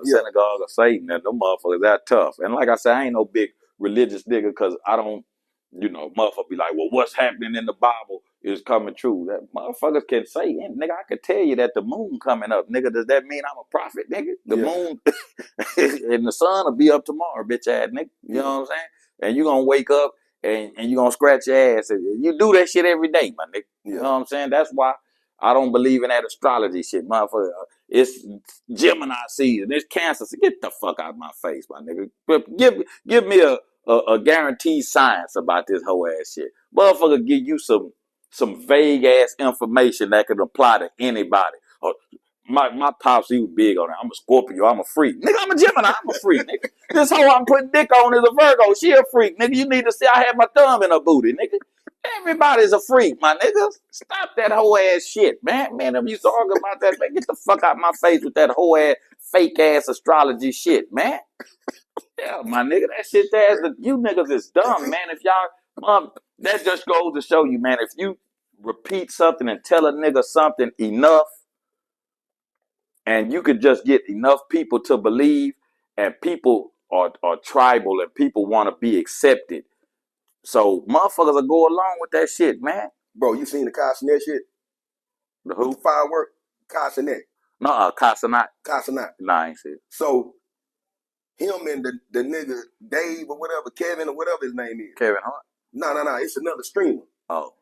Synagogue of Satan. And them motherfuckers, that tough. And like I said, I ain't no big religious nigga because I don't, you know, motherfuckers be like, well, what's happening in the Bible is coming true. That motherfuckers can say, nigga, I can tell you that the moon coming up. Nigga, does that mean I'm a prophet, nigga? The moon and the sun will be up tomorrow, bitch ass nigga. You know what I'm saying? And you gonna wake up and you gonna scratch your ass. And you do that shit every day, my nigga. You know what I'm saying? That's why I don't believe in that astrology shit, motherfucker. It's Gemini season. It's Cancer. So get the fuck out of my face, my nigga. Give me a guaranteed science about this whole ass shit. Motherfucker give you some vague ass information that could apply to anybody. My pops, he was big on that. I'm a Scorpio, I'm a freak. Nigga, I'm a Gemini, I'm a freak, nigga. This hoe I'm putting dick on is a Virgo, she a freak. Nigga, you need to see I have my thumb in her booty, nigga. Everybody's a freak, my nigga. Stop that whole ass shit, man. Man, if you talking about that, man, get the fuck out my face with that whole ass, fake ass astrology shit, man. Yeah, my nigga, that shit there, you niggas is dumb, man. If y'all, that just goes to show you, man, if you repeat something and tell a nigga something enough, and you could just get enough people to believe, and people are tribal, and people want to be accepted. So motherfuckers will go along with that shit, man. Bro, you seen the Castanet shit? The who? The firework? Castanet. No, Castanet. Castanet. Nah, I ain't see it. So him and the nigga Dave or whatever, Kevin or whatever his name is. Kevin Hart? No. It's another streamer. Oh.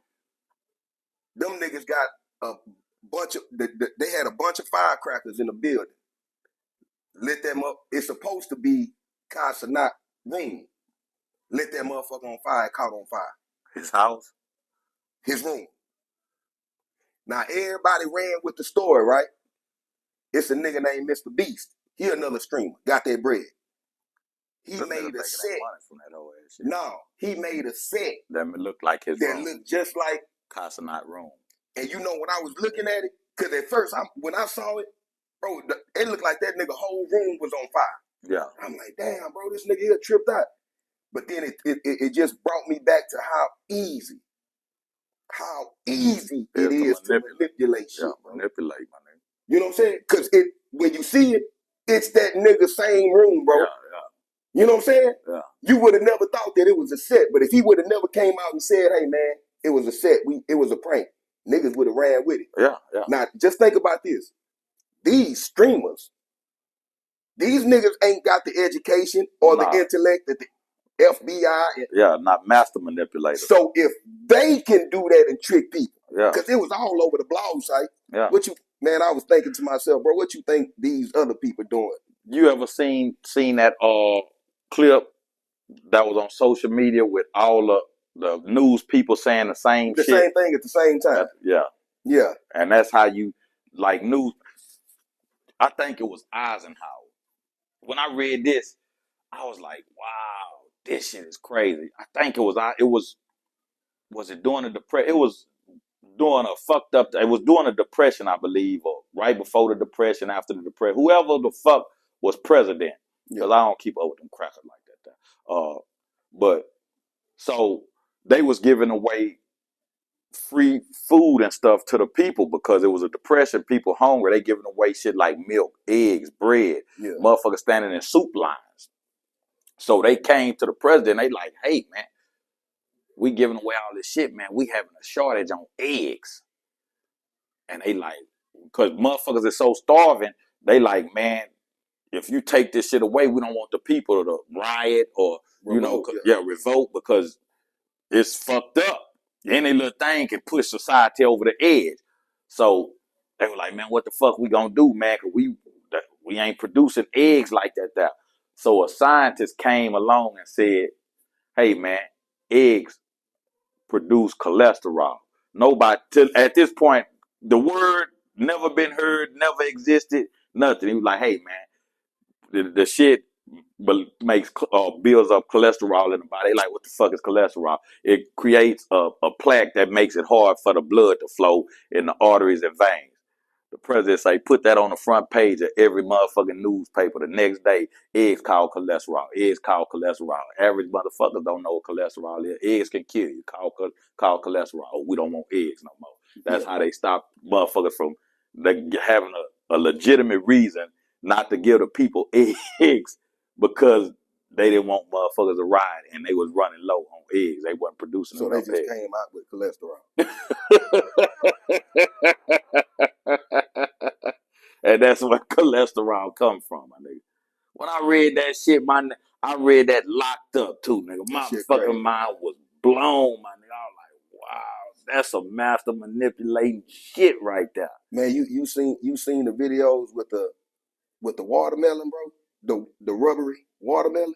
Them niggas got a bunch of, they had a bunch of firecrackers in the building. Lit them up. It's supposed to be Castanet room. Lit that motherfucker on fire, it caught on fire. His house? His room. Now everybody ran with the story, right? It's a nigga named Mr. Beast. He another streamer. Got that bread. He made a set. From that whole ass shit. No, he made a set that looked like his room. That looked just like Casanat room. And you know when I was looking at it, because at first when I saw it, bro, it looked like that nigga whole room was on fire. Yeah. I'm like, damn, bro, this nigga here tripped out. But then it just brought me back to how easy it is to manipulate shit. Yeah, manipulate, my nigga. You know what I'm saying? Because when you see it, it's that nigga same room, bro. Yeah. You know what I'm saying? Yeah. You would have never thought that it was a set, but if he would have never came out and said, hey, man, it was a set, it was a prank, niggas would have ran with it. Yeah. Now, just think about this. These streamers, these niggas ain't got the education or the intellect that the FBI. Not master manipulators. So if they can do that and trick people, because it was all over the blog site. Yeah. Man, I was thinking to myself, bro, what you think these other people doing? You ever seen that clip that was on social media with all the news people saying the same shit? The same thing at the same time. Yeah. And that's how you like news. I think it was Eisenhower. When I read this, I was like, wow, this shit is crazy. I think it was it during the depression? It was during a depression, I believe, or right before the depression, after the depression. Whoever the fuck was president. Because I don't keep up with them crackers like that. But so they was giving away free food and stuff to the people because it was a depression, people hungry. They giving away shit like milk, eggs, bread, motherfuckers standing in soup lines. So they came to the president, they like, hey man, we giving away all this shit, man. We having a shortage on eggs. And they like, because motherfuckers are so starving, they like, man, if you take this shit away, we don't want the people to riot or, revolt because it's fucked up. Any little thing can push society over the edge. So they were like, man, what the fuck we gonna do, man? Cause we ain't producing eggs like that. So a scientist came along and said, hey man, eggs produce cholesterol. Nobody, at this point, the word never been heard, never existed, nothing. He was like, hey man, the shit makes builds up cholesterol in the body. They like, what the fuck is cholesterol? It creates a plaque that makes it hard for the blood to flow in the arteries and veins. The president say, put that on the front page of every motherfucking newspaper the next day. Eggs called cholesterol. Eggs called cholesterol. Average motherfuckers don't know what cholesterol is. Eggs can kill you. Called cholesterol. We don't want eggs no more. That's how they stop motherfuckers from having a legitimate reason not to give the people eggs because they didn't want motherfuckers to ride and they was running low on eggs. They wasn't producing enough eggs. So they just came out with cholesterol. And that's where cholesterol come from, my nigga. When I read that shit, I read that locked up too, nigga. My fucking mind was blown, my nigga. I was like, wow, that's a master manipulating shit right there. Man, you seen the videos with the watermelon, bro? The rubbery watermelon?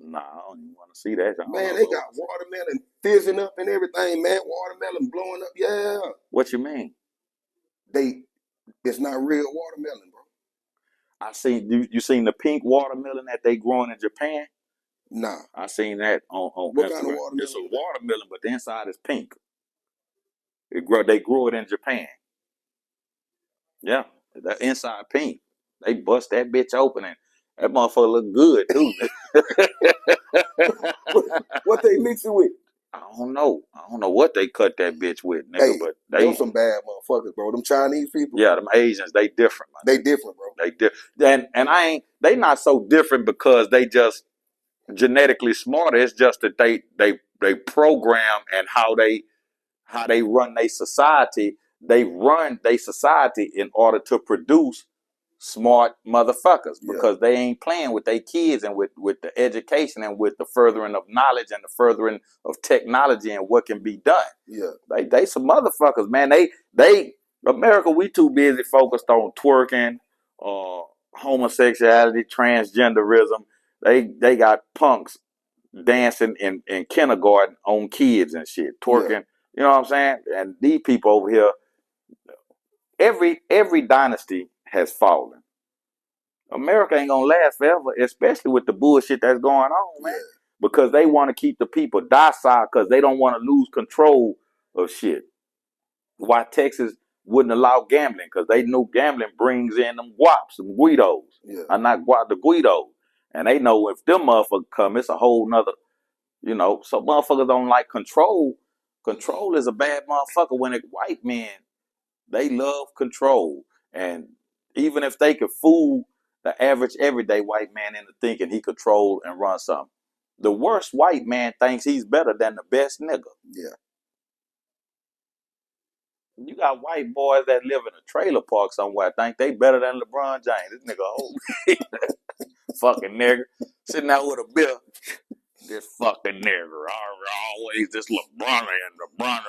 Nah, I don't even want to see that. Man, they got watermelon fizzing up and everything, man. Watermelon blowing up, yeah. What you mean? It's not real watermelon, bro. I seen you seen the pink watermelon that they growing in Japan? Nah. I seen that on what Instagram. Kind of watermelon? It's a watermelon, but the inside is pink. They grow it in Japan. Yeah, the inside pink. They bust that bitch open and that motherfucker look good too. What they mix it with? I don't know what they cut that bitch with, nigga. But they some bad motherfuckers, bro. Them Chinese people. Yeah, them Asians, they different, man. They different, bro. They different. And they not so different because they just genetically smarter. It's just that they program and how they run their society. They run their society in order to produce smart motherfuckers because they ain't playing with their kids and with the education and with the furthering of knowledge and the furthering of technology and what can be done. Yeah. They some motherfuckers, man. They America, we too busy focused on twerking, homosexuality, transgenderism. They got punks dancing in kindergarten on kids and shit, twerking. Yeah. You know what I'm saying? And these people over here, every dynasty has fallen. America ain't gonna last forever, especially with the bullshit that's going on, man. Because they want to keep the people docile because they don't want to lose control of shit. Why Texas wouldn't allow gambling? Because they know gambling brings in them guaps, them guidos. Not guap, the guidos. And they know if them motherfuckers come, it's a whole nother, so motherfuckers don't like control. Control is a bad motherfucker when white men, they love control. And even if they could fool the average everyday white man into thinking he control and run something, the worst white man thinks he's better than the best nigga. Yeah. You got white boys that live in a trailer park somewhere think they better than LeBron James. This nigga old. Fucking nigger. Sitting out with a beer. This fucking nigger. Always this LeBron and LeBron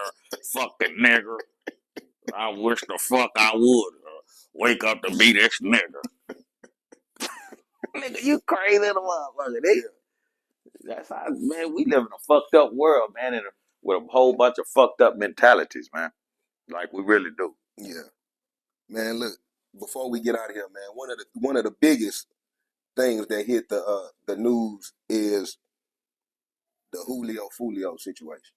fucking nigger. I wish the fuck I would wake up to be this nigger. Nigga, you crazy little motherfucker, nigga. That's how, man, we live in a fucked up world, man, with a whole bunch of fucked up mentalities, man. Like we really do. Yeah. Man, look, before we get out of here, man, one of the biggest things that hit the news is the Julio Foolio situation.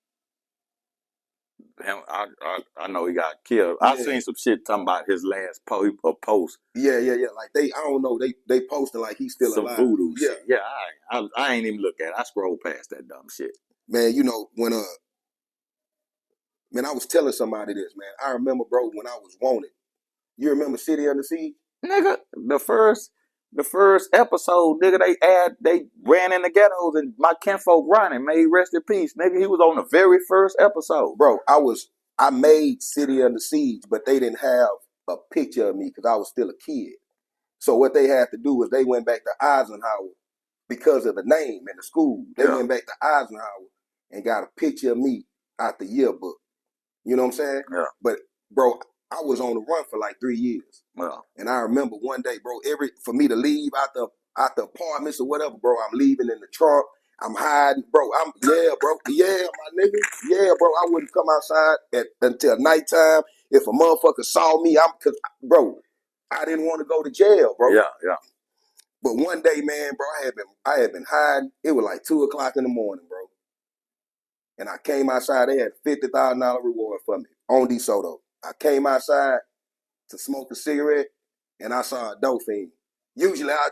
I know he got killed. I seen some shit talking about his last post. Yeah. Like I don't know, they posted like he's still some alive. Voodoo shit. Yeah, I ain't even look at it. I scrolled past that dumb shit. Man, when man, I was telling somebody this, man. I remember, bro, when I was wanted. You remember City Under Siege? Nigga, the first episode, nigga, they ran in the ghettos and my kinfolk running, may he rest in peace. Nigga, he was on the very first episode. Bro, I made City Under Siege, but they didn't have a picture of me because I was still a kid. So what they had to do was they went back to Eisenhower because of the name and the school. They went back to Eisenhower and got a picture of me out the yearbook. You know what I'm saying? Yeah. But, bro, I was on the run for like 3 years. Yeah. And I remember one day, bro, for me to leave out the apartments or whatever, bro, I'm leaving in the trunk. I'm hiding, bro. My nigga. Yeah, bro, I wouldn't come outside until nighttime. If a motherfucker saw me, bro, I didn't want to go to jail, bro. Yeah. But one day, man, bro, I had been hiding. It was like 2 o'clock in the morning, bro. And I came outside. They had $50,000 reward for me on DeSoto. I came outside to smoke a cigarette, and I saw a dope fiend. Usually I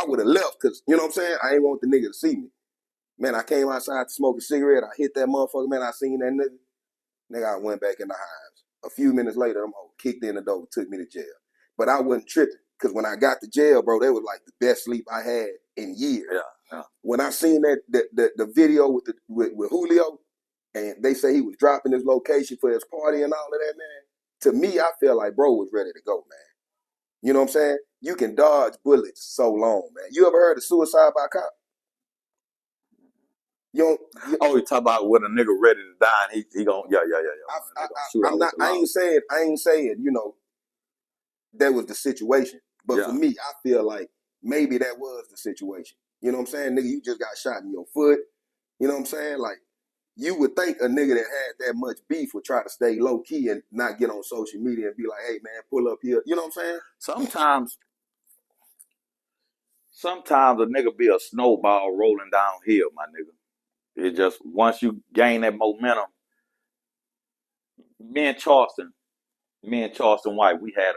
would have left because, you know what I'm saying? I ain't want the nigga to see me. Man, I came outside to smoke a cigarette. I hit that motherfucker, man. I seen that nigga. Nigga, I went back in the hives. A few minutes later, them hoes kicked in the door, took me to jail. But I wasn't tripping because when I got to jail, bro, that was like the best sleep I had in years. Yeah. When I seen the video with Julio, and they say he was dropping his location for his party and all of that, man. To me, I feel like bro was ready to go, man. You know what I'm saying? You can dodge bullets so long, man. You ever heard of suicide by cop? You talk about when a nigga ready to die and he gon' I ain't saying, that was the situation. But for me, I feel like maybe that was the situation. You know what I'm saying? Nigga, you just got shot in your foot. You know what I'm saying? Like, you would think a nigga that had that much beef would try to stay low key and not get on social media and be like, hey man, pull up here. You know what I'm saying? Sometimes a nigga be a snowball rolling downhill, my nigga. It just, once you gain that momentum, me and Charleston White, we had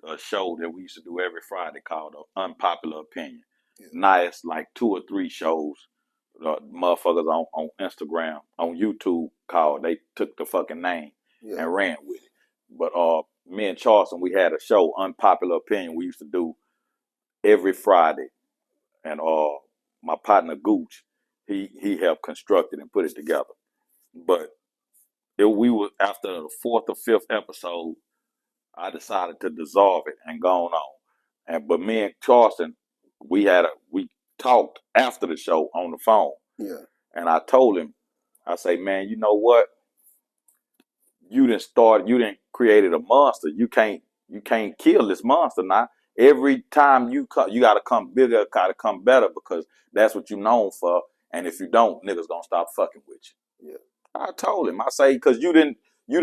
a show that we used to do every Friday called Unpopular Opinion. Yeah. Nice, like 2 or 3 shows. Motherfuckers on Instagram, on YouTube called, they took the fucking name and ran with it. But me and Charleston, we had a show, Unpopular Opinion, we used to do every Friday. And my partner Gooch, he helped construct it and put it together. But we were, after the 4th or 5th episode, I decided to dissolve it and go on. But me and Charleston, we talked after the show on the phone. Yeah. And I told him, I say, man, you know what? You didn't created a monster. You can't kill this monster now. Every time you gotta come bigger, gotta come better, because that's what you're known for. And if you don't, niggas gonna stop fucking with you. Yeah. I told him, I say, because you didn't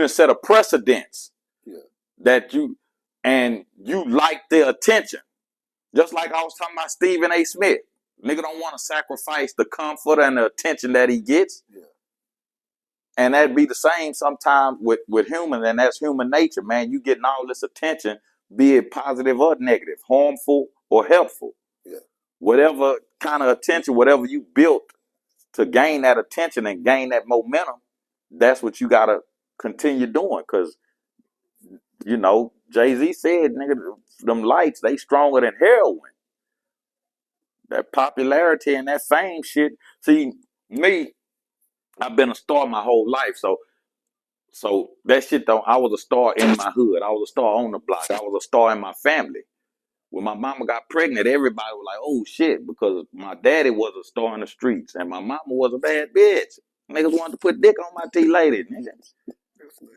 set a precedence that you like their attention. Just like I was talking about Stephen A. Smith. Nigga don't want to sacrifice the comfort and the attention that he gets. Yeah. And that'd be the same sometimes with humans, and that's human nature, man. You getting all this attention, be it positive or negative, harmful or helpful. Yeah. Whatever kind of attention, whatever you built to gain that attention and gain that momentum, that's what you got to continue doing. Because, you know, Jay-Z said, nigga, them lights, they stronger than heroin. That popularity and that fame shit. See, me, I've been a star my whole life. So that shit don't, I was a star in my hood. I was a star on the block. I was a star in my family. When my mama got pregnant, everybody was like, oh shit, because my daddy was a star in the streets and my mama was a bad bitch. Niggas wanted to put dick on my T lady. Niggas.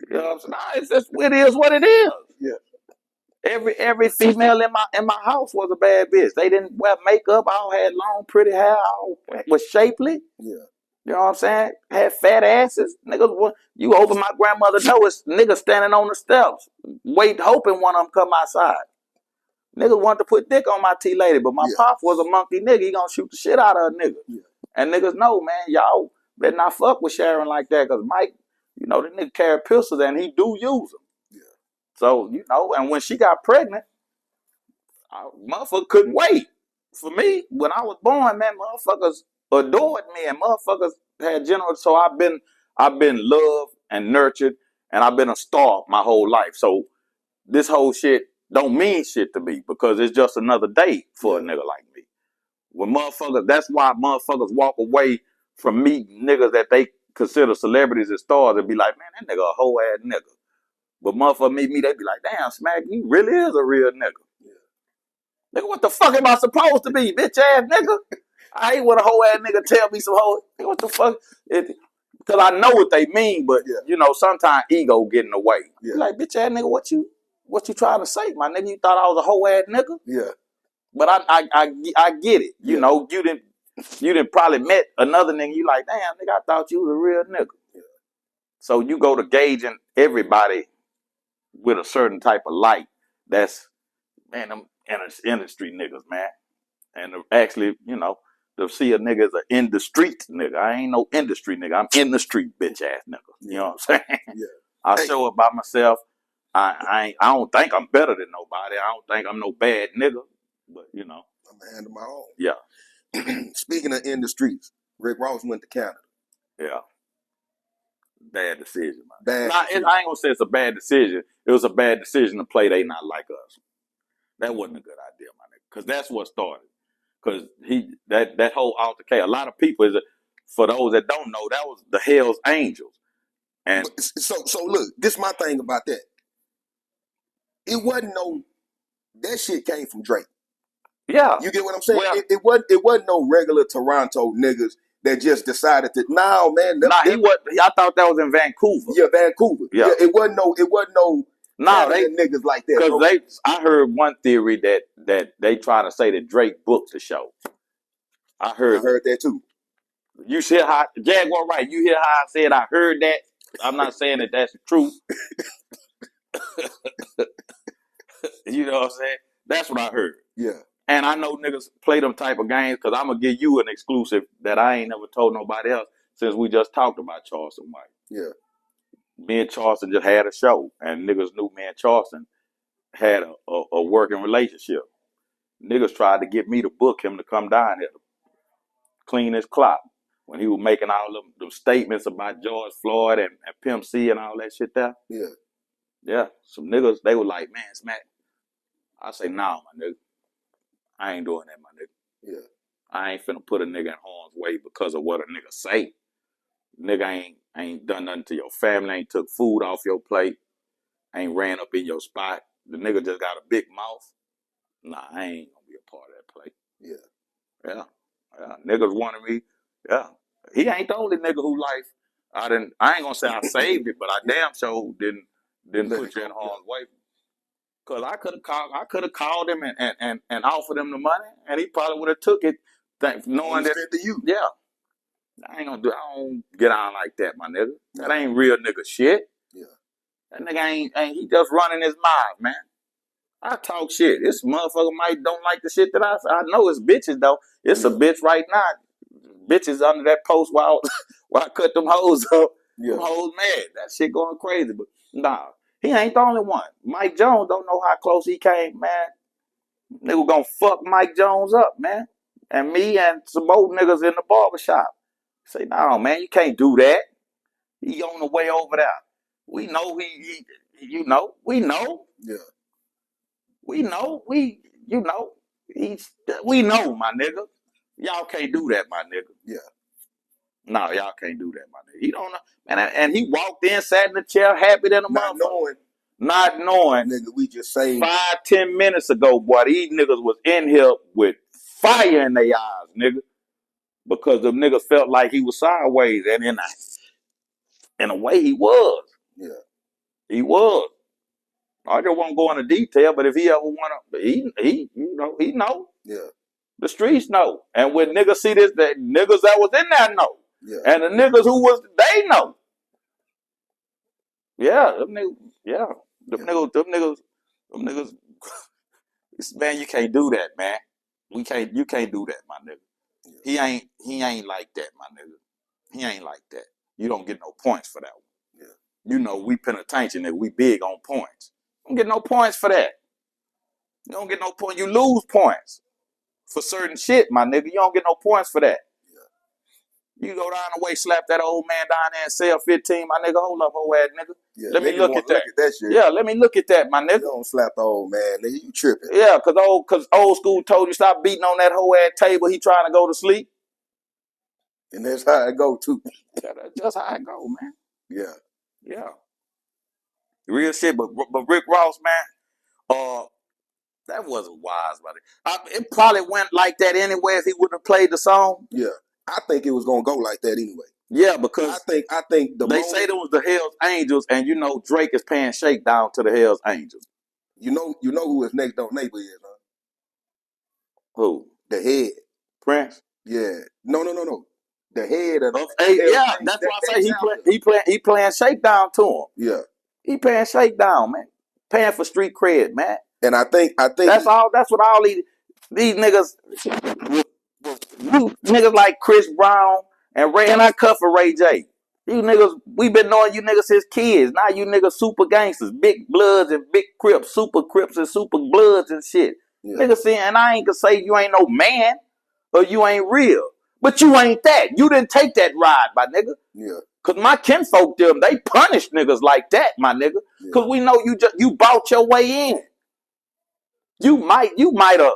You know what I'm saying? Nah, it's just, it is what it is. Yeah. Every female in my house was a bad bitch. They didn't wear makeup. All had long, pretty hair. All was shapely. Yeah. You know what I'm saying? Had fat asses. Niggas, you open my grandmother know it's niggas standing on the steps, wait, hoping one of them come outside. Niggas wanted to put dick on my T lady, but my pop was a monkey nigga. He gonna shoot the shit out of a nigga. Yeah. And niggas know, man, y'all better not fuck with Sharon like that, because Mike, you know, the nigga carry pistols and he do use them. Yeah. So, you know, and when she got pregnant, motherfucker couldn't wait. For me, when I was born, man, motherfuckers adored me and motherfuckers had general. So I've been loved and nurtured, and I've been a star my whole life. So this whole shit don't mean shit to me because it's just another day for a nigga like me. When motherfuckers, that's why motherfuckers walk away from meeting niggas that they consider celebrities and stars and be like, man, that nigga a whole ass nigga. But motherfuckers meet me, they be like, damn, Smack, you really is a real nigga. Yeah. Nigga, what the fuck am I supposed to be, bitch ass nigga? I ain't want a whole ass nigga tell me some whole, nigga, what the fuck? Because I know what they mean, but, you know, sometimes ego get in the way. Yeah. Like, bitch ass nigga, what you trying to say, my nigga? You thought I was a whole ass nigga? Yeah. But I get it. You know, you didn't probably met another nigga. You like, damn, nigga, I thought you was a real nigga. Yeah. So you go to gauging everybody with a certain type of light. That's, man, them industry niggas, man. And actually, you know, to see a nigga as an in the street nigga. I ain't no industry nigga. I'm in the street bitch ass nigga. You know what I'm saying? Yeah. I show up by myself. I don't think I'm better than nobody. I don't think I'm no bad nigga. But, you know. I'm a hand of my own. Yeah. Speaking of in the streets, Rick Ross went to Canada. Yeah. Bad decision, man. I ain't gonna say it's a bad decision. It was a bad decision to play They Not Like Us. That wasn't a good idea, my nigga. Because that's what started. Because that whole altercation, a lot of people, for those that don't know, that was the Hell's Angels. And so look, this is my thing about that. It wasn't that shit came from Drake. Yeah. You get what I'm saying? Well, it wasn't no regular Toronto niggas that just decided to, I thought that was in Vancouver. Yeah, Vancouver. Yeah. It wasn't no niggas like that. Because I heard one theory that they try to say that Drake booked the show. I heard that too. You hear how Jaguar Wright, you hear how I said I heard that? I'm not saying that that's the truth. You know what I'm saying? That's what I heard. Yeah. And I know niggas play them type of games because I'm going to give you an exclusive that I ain't never told nobody else since we just talked about Charleston White. Yeah. Me and Charleston just had a show, and niggas knew me and Charleston had a working relationship. Niggas tried to get me to book him to come down here to clean his clock when he was making all them statements about George Floyd and Pimp C and all that shit there. Yeah. Yeah. Some niggas, they were like, man, Smack. I say, nah, my nigga. I ain't doing that, my nigga. Yeah. I ain't finna put a nigga in harm's way because of what a nigga say. Nigga ain't done nothing to your family, ain't took food off your plate, ain't ran up in your spot. The nigga just got a big mouth. Nah, I ain't gonna be a part of that play. Yeah. Yeah. Niggas wanted me. Yeah. He ain't the only nigga who life I ain't gonna say I saved it, but I damn sure didn't put you in harm's way. Cause I could have called him and offered him the money, and he probably would have took it, knowing that to you. Yeah, I don't get on like that, my nigga. That ain't real nigga shit. Yeah, that nigga ain't he just running his mouth, man. I talk shit. This motherfucker might don't like the shit that I know it's bitches though. It's a bitch right now. Bitches under that post while I cut them hoes up. Them hoes mad. That shit going crazy. But nah, he ain't the only one. Mike Jones don't know how close he came, man. Nigga gonna fuck Mike Jones up, man. And me and some old niggas in the barbershop. Say, no, man, you can't do that. He on the way over there. We know we know. Yeah. We know, we know, my nigga. Y'all can't do that, my nigga. Yeah. No, y'all can't do that, my nigga. He don't know. And he walked in, sat in the chair, happy than a motherfucker. Not knowing. Nigga, we just saying 5-10 minutes ago, boy, these niggas was in here with fire in their eyes, nigga. Because the niggas felt like he was sideways. And in a way, he was. Yeah. He was. I just won't go into detail, but if he ever want to, he know. Yeah. The streets know. And when niggas see this, the niggas that was in there know. Yeah. And the niggas who was, they know. Yeah, them niggas, yeah. Them niggas, man, you can't do that, man. You can't do that, my nigga. Yeah. He ain't like that, my nigga. He ain't like that. You don't get no points for that one. Yeah. You know, we penitentiary, nigga. We big on points. You don't get no points for that. You don't get no points. You lose points for certain shit, my nigga. You don't get no points for that. Yeah. You go down the way, slap that old man down there in cell 15, my nigga. Hold up, old ass nigga. Yeah, let me look at that shit. Yeah, let me look at that, my nigga. You don't slap the old man, nigga. You tripping. Yeah, cause old school told you stop beating on that whole ass table. He trying to go to sleep. And that's how it go too. Yeah, that's just how it go, man. Yeah. Yeah. Real shit, but Rick Ross, man, that wasn't wise, buddy. It probably went like that anyway if he wouldn't have played the song. Yeah. I think it was gonna go like that anyway. Yeah, because I think they say there was the Hell's Angels, and you know Drake is paying shakedown to the Hell's Angels. You know who his next door neighbor is, huh? Who? The head. Prince? Yeah. No. The head of yeah, that's why I say he playing shakedown to him. Yeah. He paying shakedown, man. Paying for street cred, man. And I think that's what all these niggas, you niggas like Chris Brown and Ray, and I cut for Ray J. You niggas, we been knowing you niggas since kids. Now you niggas super gangsters, big bloods and big crips, super crips and super bloods and shit. Yeah. Niggas saying, and I ain't gonna say you ain't no man or you ain't real, but you ain't that. You didn't take that ride, my nigga. Yeah. Cause my kinfolk them, they punish niggas like that, my nigga. Yeah. Cause we know you bought your way in. You might have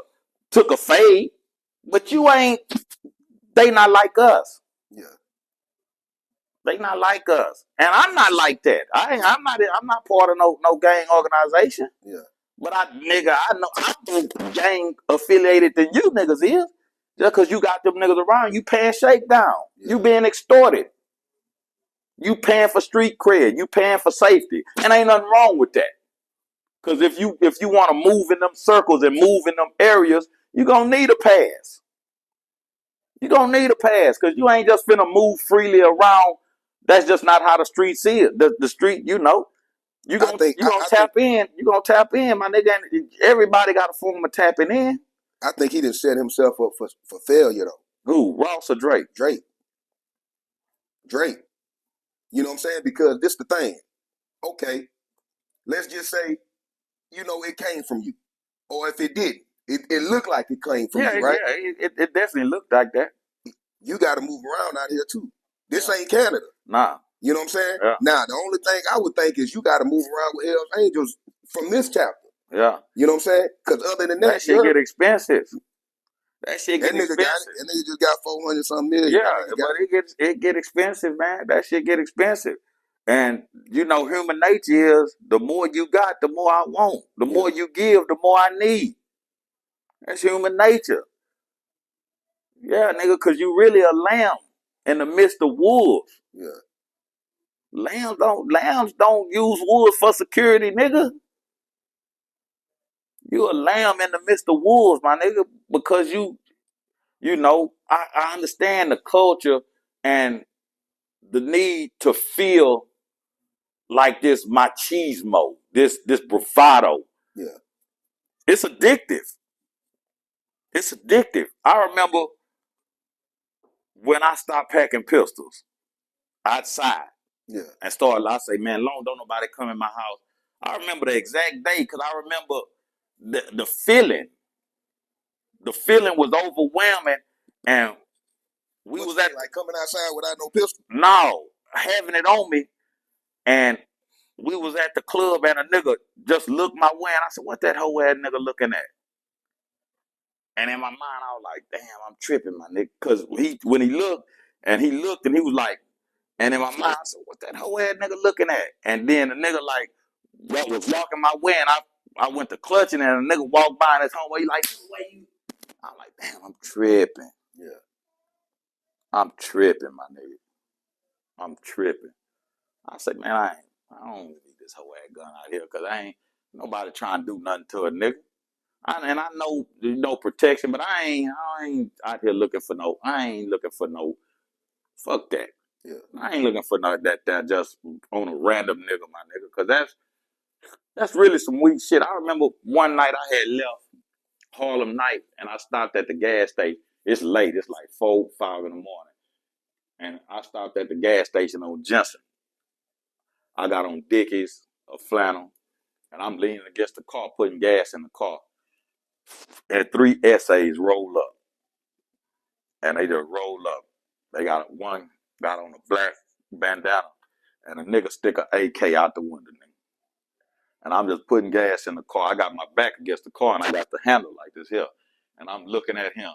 took a fade, but you ain't. They not like us. Yeah. They not like us, and I'm not like that. I'm not part of no gang organization. Yeah. But I know I'm more gang affiliated than you niggas is. Just cause you got them niggas around, you paying shakedown. Yeah. You being extorted. You paying for street cred. You paying for safety, and ain't nothing wrong with that. Cause if you want to move in them circles and move in them areas, you gonna need a pass. You gonna need a pass, cause you ain't just finna move freely around. That's just not how the street see it. The street, you know, you gonna tap in. You gonna tap in, my nigga. And everybody got a form of tapping in. I think he done set himself up for failure though. Who, Ross or Drake? Drake. You know what I'm saying? Because this the thing. Okay, let's just say, you know, it came from you, or if it didn't, it looked like it came from you, right? Yeah, it definitely looked like that. You got to move around out here too. This ain't Canada. Nah. You know what I'm saying? Yeah. Now, the only thing I would think is you got to move around with Hell's Angels from this chapter. Yeah. You know what I'm saying? Because other than that shit get expensive. That shit get expensive. That nigga just got 400 something million. Yeah, but it get expensive, man. That shit get expensive. And you know, human nature is the more you got, the more I want. The more you give, the more I need. That's human nature. Yeah, nigga, cause you really a lamb in the midst of wolves. Yeah. Lambs don't use wolves for security, nigga. You a lamb in the midst of wolves, my nigga, because you know, I understand the culture and the need to feel like this machismo, this bravado. Yeah. It's addictive. It's addictive. I remember when I stopped packing pistols outside. Yeah. And started, I say, man, long don't nobody come in my house. I remember the exact day because I remember the feeling. The feeling was overwhelming, and we was at like coming outside without no pistol. No, having it on me, and we was at the club, and a nigga just looked my way, and I said, "What that hoe ass nigga looking at?" And in my mind, I was like, "Damn, I'm tripping, my nigga," because when he looked, and he was like. And in my mind, I said, what that whole ass nigga looking at? And then the nigga like was walking my way, and I went to clutching, and the nigga walked by in his homeboy. He like, where you? I'm like, damn, I'm tripping. Yeah. I'm tripping, my nigga. I'm tripping. I said, man, I don't need this whole ass gun out here, because I ain't nobody trying to do nothing to a nigga. And I know there's no protection, but I ain't out here looking for no, fuck that. Yeah. I ain't looking for that just on a random nigga, my nigga, because that's really some weak shit. I remember one night I had left Harlem Night, and I stopped at the gas station. It's late. It's like 4, 5 in the morning. And I stopped at the gas station on Jensen. I got on Dickies, a flannel, and I'm leaning against the car, putting gas in the car. And 3 essays roll up. And they just roll up. They got one got on a black bandana, and a nigga stick an AK out the window, nigga. And I'm just putting gas in the car. I got my back against the car, and I got the handle like this here. And I'm looking at him.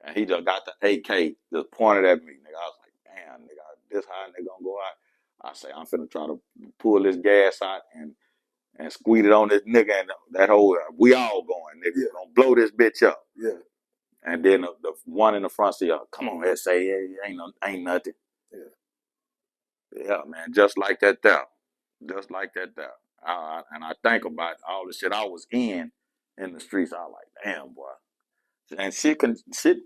And he just got the AK just pointed at me, nigga. I was like, damn, nigga, this how nigga gonna go out? I say, I'm finna try to pull this gas out and squeeze it on this nigga, and that whole, we all going, nigga. Yeah. Gonna blow this bitch up. Yeah. And then the one in the front seat, come on, S.A., ain't nothing. Yeah. Yeah, man, just like that there. Just like that there. And I think about all the shit I was in the streets. I was like, damn, boy. And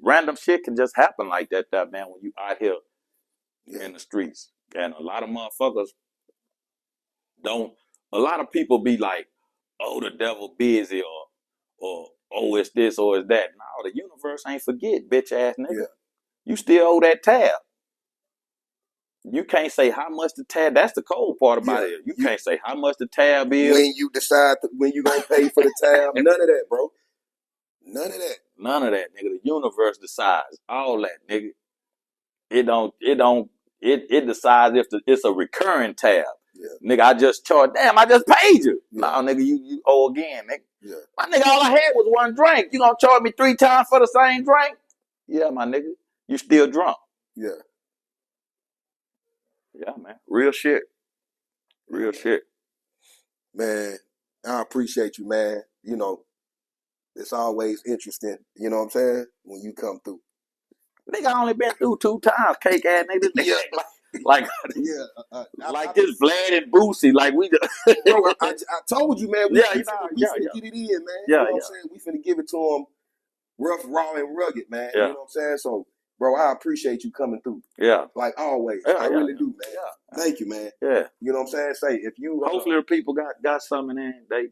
random shit can just happen like that, man, when you out here in the streets. And a lot of motherfuckers a lot of people be like, oh, the devil busy, or oh, it's this or it's that. No, the universe ain't forget, bitch ass nigga. Yeah. You still owe that tab. You can't say how much the tab. That's the cold part about it. You can't say how much the tab is. When you decide when you gonna pay for the tab. None of that, bro. None of that. None of that, nigga. The universe decides all that, nigga. It decides if it's a recurring tab. Yeah. Nigga, I just charged. Damn, I just paid you. Yeah. No, nigga, you owe again, nigga. Yeah. My nigga, all I had was one drink. You gonna charge me 3 times for the same drink? Yeah, my nigga. You still drunk. Yeah. Yeah, man. Real shit. Real shit. Man, I appreciate you, man. You know, it's always interesting, you know what I'm saying, when you come through. Nigga, I only been through 2 times, cake ass nigga. Yeah. Like this Vlad and Boosie, like we just bro, I told you, man, we finna get it in, man. You know what I'm saying? We finna give it to them rough, raw, and rugged, man. You know what I'm saying? So, bro, I appreciate you coming through. Yeah. Like always. I really do, man. Yeah. Thank you, man. Yeah. You know what I'm saying? Say, if you... Hopefully the people got something in. They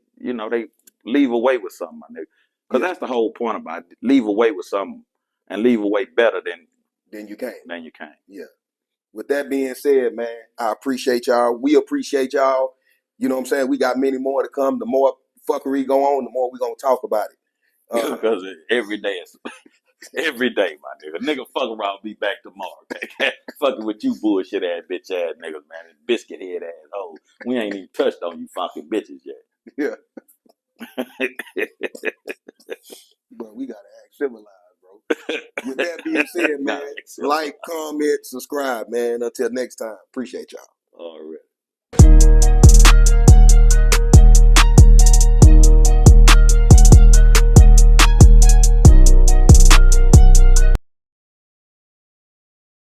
leave away with something, my nigga. Because that's the whole point about it. Leave away with something and leave away better than you can. Yeah. With that being said, man, I appreciate y'all. We appreciate y'all. You know what I'm saying? We got many more to come. The more fuckery go on, the more we going to talk about it. Because every day, every day, my nigga. Nigga, fuck around, be back tomorrow. Fucking with you bullshit ass, bitch ass niggas, man. Biscuit head ass hoes. We ain't even touched on you fucking bitches yet. Yeah. But we got to act civilized, bro. With that being said, man, like, comment, subscribe, man. Until next time. Appreciate y'all.